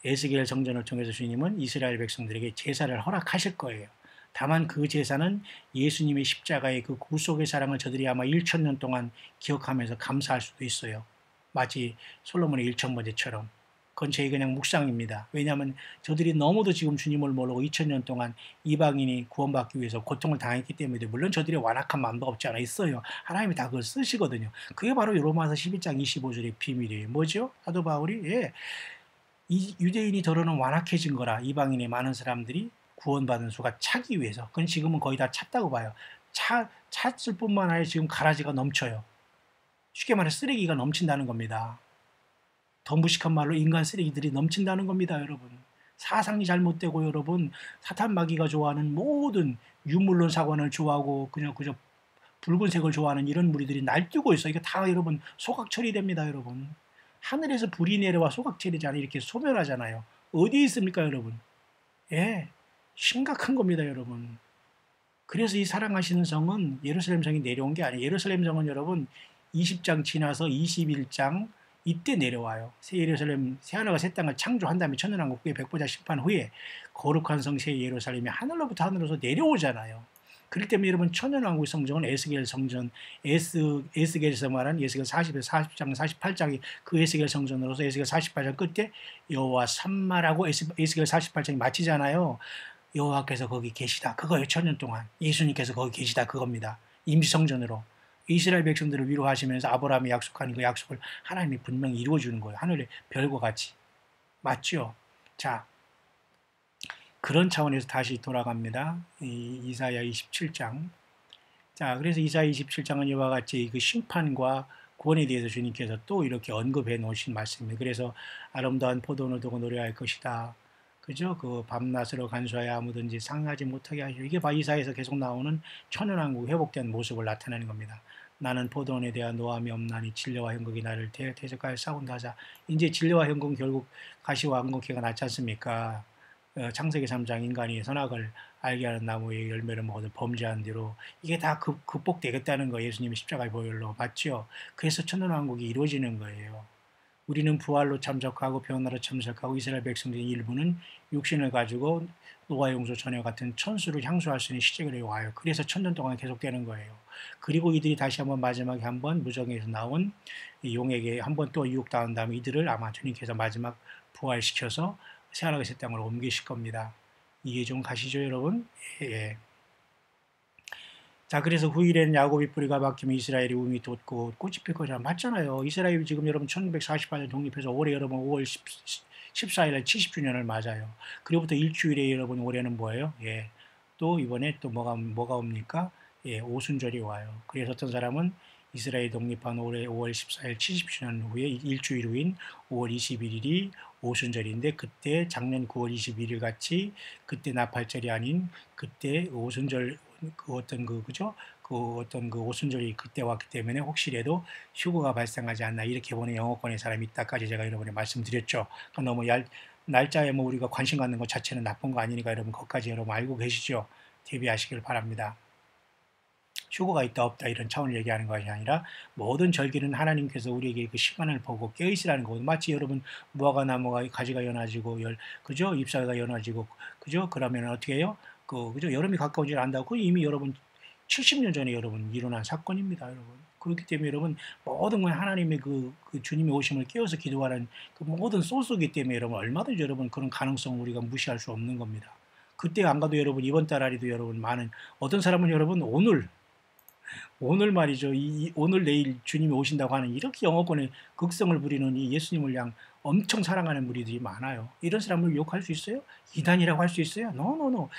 에스겔 성전을 통해서 주님은 이스라엘 백성들에게 제사를 허락하실 거예요. 다만 그 제사는 예수님의 십자가의 그 구속의 사랑을 저들이 아마 1000년 동안 기억하면서 감사할 수도 있어요. 마치 솔로몬의 1000번제처럼. 그건 제 그냥 묵상입니다. 왜냐하면 저들이 너무도 지금 주님을 모르고 2000년 동안 이방인이 구원받기 위해서 고통을 당했기 때문에 물론 저들의 완악한 마음도 없지 않아 있어요. 하나님이 다 그걸 쓰시거든요. 그게 바로 로마서 11장 25절의 비밀이에요. 뭐죠? 사도 바울이 이 유대인이 더러는 완악해진 거라 이방인의 많은 사람들이 구원받은 수가 차기 위해서. 그건 지금은 거의 다 찼다고 봐요. 찼을 뿐만 아니라 지금 가라지가 넘쳐요. 쉽게 말해 쓰레기가 넘친다는 겁니다. 더 무식한 말로 인간 쓰레기들이 넘친다는 겁니다, 여러분. 사상이 잘못되고 여러분 사탄 마귀가 좋아하는 모든 유물론 사관을 좋아하고 그냥 그저 붉은색을 좋아하는 이런 무리들이 날뛰고 있어요. 이거 다 여러분 소각 처리됩니다, 여러분. 하늘에서 불이 내려와 소각 처리잖아요. 이렇게 소멸하잖아요. 어디에 있습니까, 여러분? 예, 심각한 겁니다, 여러분. 그래서 이 사랑하시는 성은 예루살렘 성이 내려온 게 아니에요. 예루살렘 성은 여러분 20장 지나서 21장 이때 내려와요. 새 예루살렘, 새하늘과 새 땅을 창조한 다음에 천년왕국 후에 백보자 심판 후에 거룩한 성 새 예루살렘이 하늘로부터 하늘로서 내려오잖아요. 그렇기 때문에 여러분 천년왕국 성전은 에스겔 성전, 에스겔에서 말한 에스겔 40에서 40장, 48장이 그 에스겔 성전으로서 에스겔 48장 끝에 여호와 삼마라고 에스겔 48장이 마치잖아요. 여호와께서 거기 계시다. 그거예요. 천년 동안. 예수님께서 거기 계시다. 그겁니다. 임시성전으로. 이스라엘 백성들을 위로하시면서 아브라함이 약속한 그 약속을 하나님이 분명히 이루어주는 거예요. 하늘의 별과 같이. 맞죠? 자, 그런 차원에서 다시 돌아갑니다. 이사야 27장. 자, 그래서 이사야 27장은 이와 같이 그 심판과 구원에 대해서 주님께서 또 이렇게 언급해 놓으신 말씀입니다. 그래서 아름다운 포도원을 두고 노래할 것이다. 그죠? 그 밤낮으로 간수하여 아무든지 상하지 못하게 하시오. 이게 이사야에서 계속 나오는 천연왕국 회복된 모습을 나타내는 겁니다. 나는 포도원에 대한 노함이 없나니 진려와 형국이 나를 대적하여 싸운다 하자. 이제 진려와 형국 결국 가시와 안곡해가 났지 않습니까? 창세기 3장 인간이 선악을 알게 하는 나무의 열매를 먹어도 범죄한 대로 이게 다 극복되겠다는 거 예수님이 십자가의 보혈로 맞죠? 그래서 천년왕국이 이루어지는 거예요. 우리는 부활로 참석하고 변화로 참석하고 이스라엘 백성들의 일부는 육신을 가지고 노아 용서 전에 같은 천수를 향수할 수 있는 시제가 와요. 그래서 천년 동안 계속되는 거예요. 그리고 이들이 다시 한번 마지막에 한번 무정에서 나온 용에게 한번 또 유혹당한 다음에 이들을 아마 주님께서 마지막 부활시켜서 새하늘의 땅으로 옮기실 겁니다. 이해 좀 가시죠, 여러분? 예. 자, 그래서 후일에는 야곱이 뿌리가 박히면 이스라엘이 움이 돋고 꽃이 필 거잖아. 맞잖아요. 이스라엘이 지금 여러분 1948년 독립해서 올해 여러분 5월 14일에 70주년을 맞아요. 그로부터 일주일에 여러분 올해는 뭐예요? 예. 또 이번에 또 뭐가 옵니까? 예, 오순절이 와요. 그래서 어떤 사람은 이스라엘 독립한 올해 5월 14일 70주년 후에 일주일 후인 5월 21일이 오순절인데 그때 작년 9월 21일 같이 그때 나팔절이 아닌 그때 오순절 그죠? 그 어떤 그 오순절이 그때 왔기 때문에 혹시라도 휴거가 발생하지 않나 이렇게 보는 영어권의 사람이 있다까지 제가 여러분에 말씀드렸죠. 그러니까 너무 날짜에 뭐 우리가 관심 갖는 것 자체는 나쁜 거 아니니까 여러분 그것까지 여러분 알고 계시죠? 대비하시길 바랍니다. 휴거가 있다 없다 이런 차원을 얘기하는 것이 아니라 모든 절기는 하나님께서 우리에게 그 시간을 보고 깨어있으라는 거고 마치 여러분 무화과 나무가 가지가 연해지고 그죠? 잎사귀가 연해지고 그죠? 그러면 어떻게 해요? 그죠? 여름이 가까워지지 않는다고 그 이미 여러분 70년 전에 여러분 일어난 사건입니다, 여러분. 그렇기 때문에 여러분 모든 건 하나님의 그 주님의 오심을 깨워서 기도하는 그 모든 소스이기 때문에 여러분 얼마든지 여러분 그런 가능성을 우리가 무시할 수 없는 겁니다. 그때 안 가도 여러분 이번 달 안에도 여러분 많은 어떤 사람은 여러분 오늘 말이죠. 오늘 내일 주님이 오신다고 하는 이렇게 영어권의 극성을 부리는 이 예수님을 양 엄청 사랑하는 무리들이 많아요. 이런 사람을 욕할 수 있어요? 이단이라고 할 수 있어요? 노노노.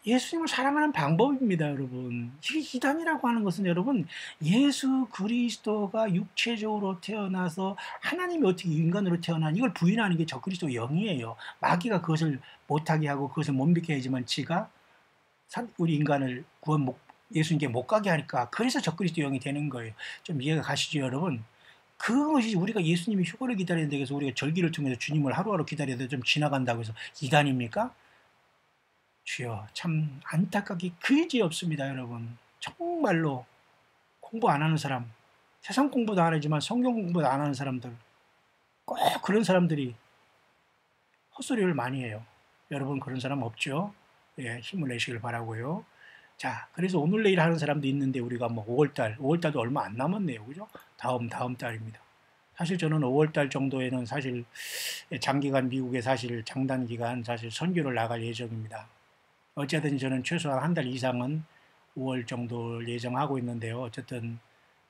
예수님을 사랑하는 방법입니다, 여러분. 이단이라고 하는 것은 여러분 예수 그리스도가 육체적으로 태어나서 하나님이 어떻게 인간으로 태어난 이걸 부인하는 게 적그리스도 영이에요. 마귀가 그것을 못하게 하고 그것을 못 믿게 하지만 지가 우리 인간을 예수님께 못 가게 하니까 그래서 적그리스도 영이 되는 거예요. 좀 이해가 가시죠, 여러분? 그것이 우리가 예수님이 휴거를 기다리는 데 그래서 우리가 절기를 통해서 주님을 하루하루 기다려도 좀 지나간다고 해서 이단입니까? 주여, 참 안타깝게 그지 없습니다, 여러분. 정말로 공부 안 하는 사람, 세상 공부도 안 하지만 성경 공부도 안 하는 사람들, 꼭 그런 사람들이 헛소리를 많이 해요. 여러분 그런 사람 없죠? 예, 힘을 내시길 바라고요. 자, 그래서 오늘 내일 하는 사람도 있는데 우리가 뭐 5월달도 얼마 안 남았네요. 그죠? 다음 달입니다. 사실 저는 5월달 정도에는 사실 장기간 미국에 사실 장단기간 사실 선교를 나갈 예정입니다. 어쨌든 저는 최소한 한 달 이상은 5월 정도 예정하고 있는데요. 어쨌든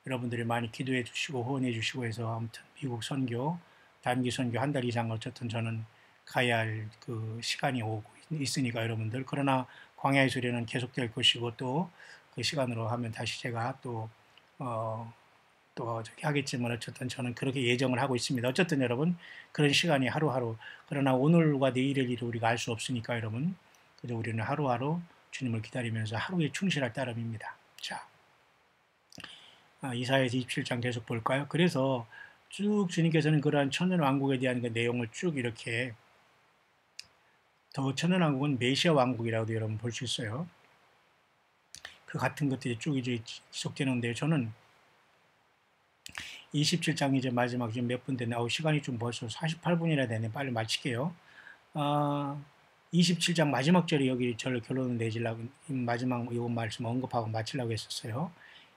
여러분들이 많이 기도해 주시고 후원해 주시고 해서 아무튼 미국 선교, 단기 선교 한 달 이상 어쨌든 저는 가야 할 그 시간이 오고 있으니까 여러분들. 그러나 광야의 수련은 계속될 것이고 또 그 시간으로 하면 다시 제가 또 저기 하겠지만 어쨌든 저는 그렇게 예정을 하고 있습니다. 어쨌든 여러분 그런 시간이 하루하루 그러나 오늘과 내일의 일을 우리가 알 수 없으니까 여러분 그래서 우리는 하루하루 주님을 기다리면서 하루에 충실할 따름입니다. 자, 이사야서 27장 계속 볼까요? 그래서 쭉 주님께서는 그러한 천년왕국에 대한 그 내용을 쭉 이렇게 더 천년왕국은 메시아 왕국이라고도 여러분 볼 수 있어요. 그 같은 것들이 쭉 이제 지속되는데요. 저는 27장 이제 마지막 지금 몇 분 됐나? 시간이 좀 벌써 48분이나 되네. 빨리 마칠게요. 27장 마지막 절에 여기 저를 결론을 내지려고 마지막 이 말씀 언급하고 마치려고 했었어요.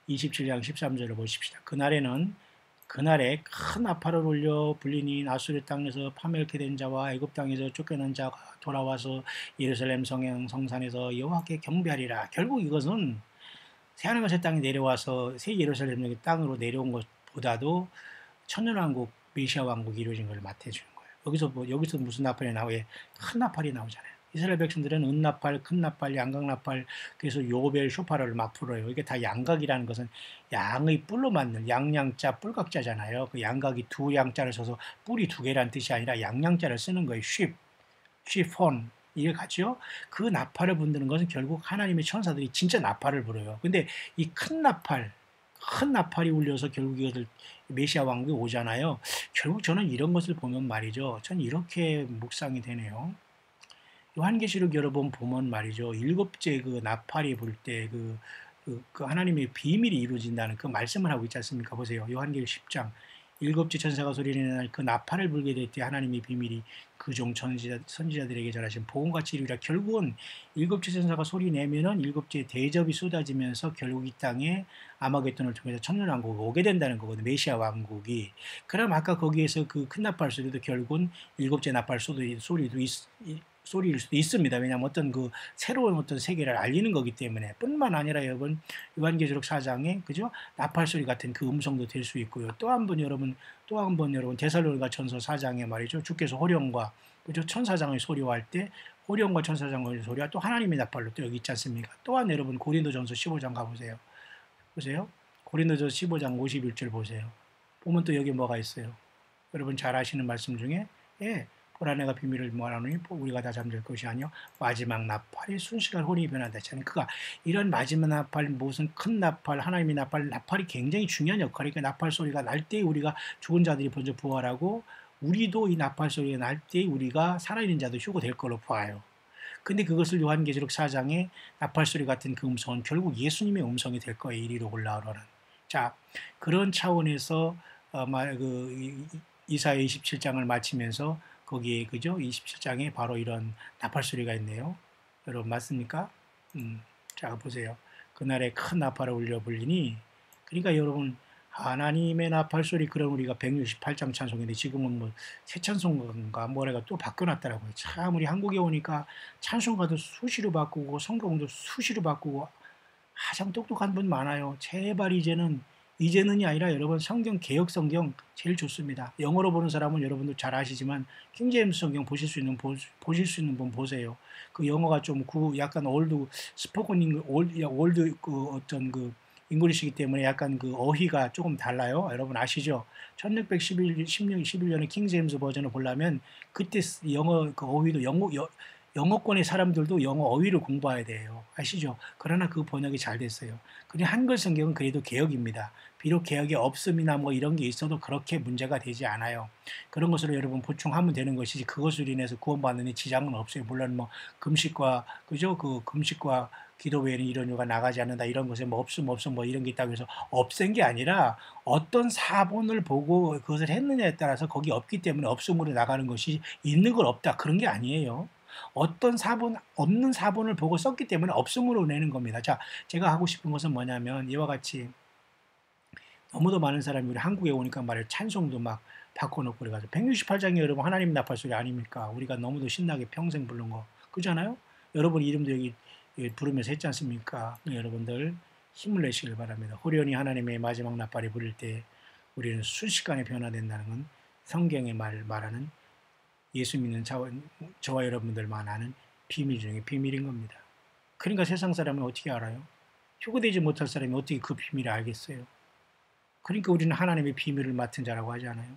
27장 13절을 보십시다. 그날에 큰 나팔을 울려 불리니 아수르 땅에서 파멸케 된 자와 애굽 땅에서 쫓겨난 자가 돌아와서 예루살렘 성산에서 여호와께 경배하리라. 결국 이것은 새하늘과 새 땅에 내려와서 새 예루살렘 땅으로 내려온 것보다도 천년왕국 메시아 왕국이 이루어진 걸 나타내주는 거예요. 여기서 무슨 나팔이 나와요? 큰 나팔이 나오잖아요. 이스라엘 백성들은 은나팔, 큰 나팔, 양각나팔, 그래서 요벨, 쇼파를 막 불어요. 이게 다 양각이라는 것은 양의 뿔로 만든 양양자, 뿔각자잖아요. 그 양각이 두 양자를 써서 뿔이 두 개라는 뜻이 아니라 양양자를 쓰는 거예요. 쉬폰. 이해 가죠? 그 나팔을 분드는 것은 결국 하나님의 천사들이 진짜 나팔을 불어요. 근데 이 큰 나팔이 울려서 결국 이것을 메시아 왕국이 오잖아요. 결국 저는 이런 것을 보면 말이죠. 전 이렇게 묵상이 되네요. 요한계시록 여러분 보면 말이죠. 일곱째 그 나팔이 불 때 그 하나님의 비밀이 이루어진다는 그 말씀을 하고 있지 않습니까? 보세요. 요한계시록 10장 일곱째 천사가 소리내는 날 그 나팔을 불게 될 때 하나님의 비밀이 그 종 선지자들에게 전하신 복음같이 이루리라. 결국은 일곱째 천사가 소리내면은 일곱째 대접이 쏟아지면서 결국 이 땅에 아마겟돈을 통해서 천년왕국이 오게 된다는 거거든요. 메시아 왕국이. 그럼 아까 거기에서 그 큰 나팔 소리도 결국은 일곱째 나팔 소리일 수도 있습니다. 왜냐하면 어떤 그 새로운 어떤 세계를 알리는 거기 때문에 뿐만 아니라 여러분 요한계시록 4장에 그죠? 나팔 소리 같은 그 음성도 될 수 있고요. 또 한 번 여러분 데살로니가 전서 4장에 말이죠. 주께서 호령과 그죠? 천사장의 소리와 할 때 호령과 천사장의 소리와 또 하나님의 나팔로 또 여기 있지 않습니까? 또한 여러분 고린도전서 15장 가보세요. 보세요. 고린도전서 15장 51절 보세요. 보면 또 여기 뭐가 있어요. 여러분 잘 아시는 말씀 중에 예, 보라 내가 비밀을 말하노니 우리가 다 잠들 것이 아니요 마지막 나팔이 순식간 혼이 변한다. 그러니까 이런 마지막 나팔 무슨 큰 나팔 하나님의 나팔이 굉장히 중요한 역할이니까 그러니까 나팔 소리가 날 때 우리가 죽은 자들이 먼저 부활하고 우리도 이 나팔 소리가 날 때 우리가 살아있는 자도 휴고될 걸로 봐요. 근데 그것을 요한계시록 4장에 나팔 소리 같은 그 음성은 결국 예수님의 음성이 될 거예요. 이리로 올라오라는. 자, 그런 차원에서 이사야 27장을 마치면서 거기에 그죠? 27장에 바로 이런 나팔 소리가 있네요. 여러분 맞습니까? 자 보세요. 그날에 큰 나팔을 울려 불리니 그러니까 여러분 하나님의 나팔 소리 그런 우리가 168장 찬송인데 지금은 뭐 새 찬송가인가 뭐래가 또 바꿔놨더라고요. 참 우리 한국에 오니까 찬송가도 수시로 바꾸고 성경도 수시로 바꾸고 참 똑똑한 분 많아요. 제발 이제는이 아니라 여러분 성경 개역 성경 제일 좋습니다. 영어로 보는 사람은 여러분도 잘 아시지만 킹제임스 성경 보실 수 있는 분 보세요. 그 영어가 좀 약간 올드 스포큰 올드 그 어떤 그 잉글리시이기 때문에 약간 그 어휘가 조금 달라요. 여러분 아시죠? 1611년에 킹제임스 버전을 보려면 그때 영어 그 어휘도 영어권의 사람들도 영어 어휘를 공부해야 돼요. 아시죠? 그러나 그 번역이 잘 됐어요. 그냥 한글 성경은 그래도 개역입니다. 비록 개역이 없음이나 뭐 이런 게 있어도 그렇게 문제가 되지 않아요. 그런 것으로 여러분 보충하면 되는 것이지 그것으로 인해서 구원받는 데 지장은 없어요. 물론 뭐 금식과 그죠? 그 금식과 기도 외에는 이런 이유가 나가지 않는다 이런 것에 뭐 없음 뭐 이런 게 있다고 해서 없앤 게 아니라 어떤 사본을 보고 그것을 했느냐에 따라서 거기 없기 때문에 없음으로 나가는 것이 있는 걸 없다 그런 게 아니에요. 어떤 없는 사본을 보고 썼기 때문에 없음으로 내는 겁니다. 자, 제가 하고 싶은 것은 뭐냐면 이와 같이 너무도 많은 사람이 우리 한국에 오니까 말이에요. 찬송도 막 바꿔놓고 그래가지고 168장이 여러분 하나님 나팔 소리 아닙니까? 우리가 너무도 신나게 평생 부른 거 그렇잖아요? 여러분 이름도 여기 부르면서 했지 않습니까? 여러분들 힘을 내시길 바랍니다. 호련히 하나님의 마지막 나팔이 부를 때 우리는 순식간에 변화된다는 건 성경의 말하는 예수 믿는 저와 여러분들만 아는 비밀 중에 비밀인 겁니다. 그러니까 세상 사람은 어떻게 알아요? 휴거되지 못할 사람이 어떻게 그 비밀을 알겠어요? 그러니까 우리는 하나님의 비밀을 맡은 자라고 하잖아요.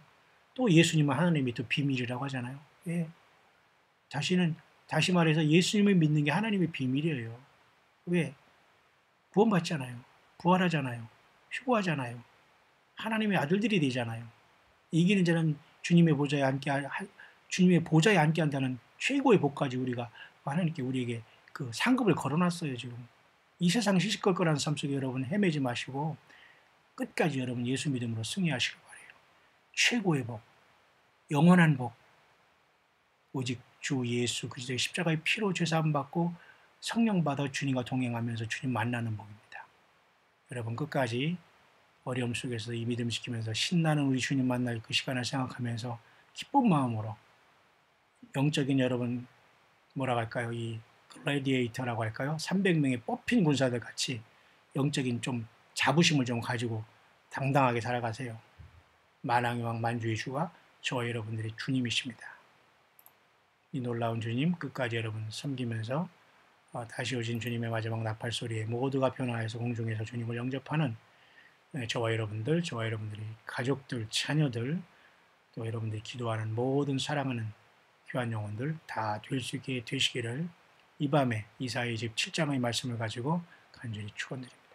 또 예수님은 하나님이 또 비밀이라고 하잖아요. 예. 다시 말해서 예수님을 믿는 게 하나님의 비밀이에요. 왜? 구원받잖아요. 부활하잖아요. 휴거하잖아요. 하나님의 아들들이 되잖아요. 이기는 자는 주님의 보좌에 앉게 한다는 최고의 복까지 우리가 하나님께 우리에게 그 상급을 걸어놨어요. 지금 이 세상 시시껄껄한 삶 속에 여러분 헤매지 마시고 끝까지 여러분 예수 믿음으로 승리하시길 바라요. 최고의 복, 영원한 복, 오직 주 예수 그리스도의 십자가의 피로 죄사함 받고 성령 받아 주님과 동행하면서 주님 만나는 복입니다. 여러분 끝까지 어려움 속에서 이 믿음 지키면서 신나는 우리 주님 만날 그 시간을 생각하면서 기쁜 마음으로 영적인 여러분 뭐라고 할까요? 이 글래디에이터라고 할까요? 300명의 뽑힌 군사들 같이 영적인 좀 자부심을 좀 가지고 당당하게 살아가세요. 만왕의 왕 만주의 주가 저와 여러분들의 주님이십니다. 이 놀라운 주님 끝까지 여러분 섬기면서 다시 오신 주님의 마지막 나팔 소리에 모두가 변화해서 공중에서 주님을 영접하는 저와 여러분들의 가족들, 자녀들, 또 여러분들이 기도하는 모든 사랑하는 귀한 영혼들 다 될 수 있게 되시기를 이 밤에 이사야 27장의 말씀을 가지고 간절히 축원드립니다.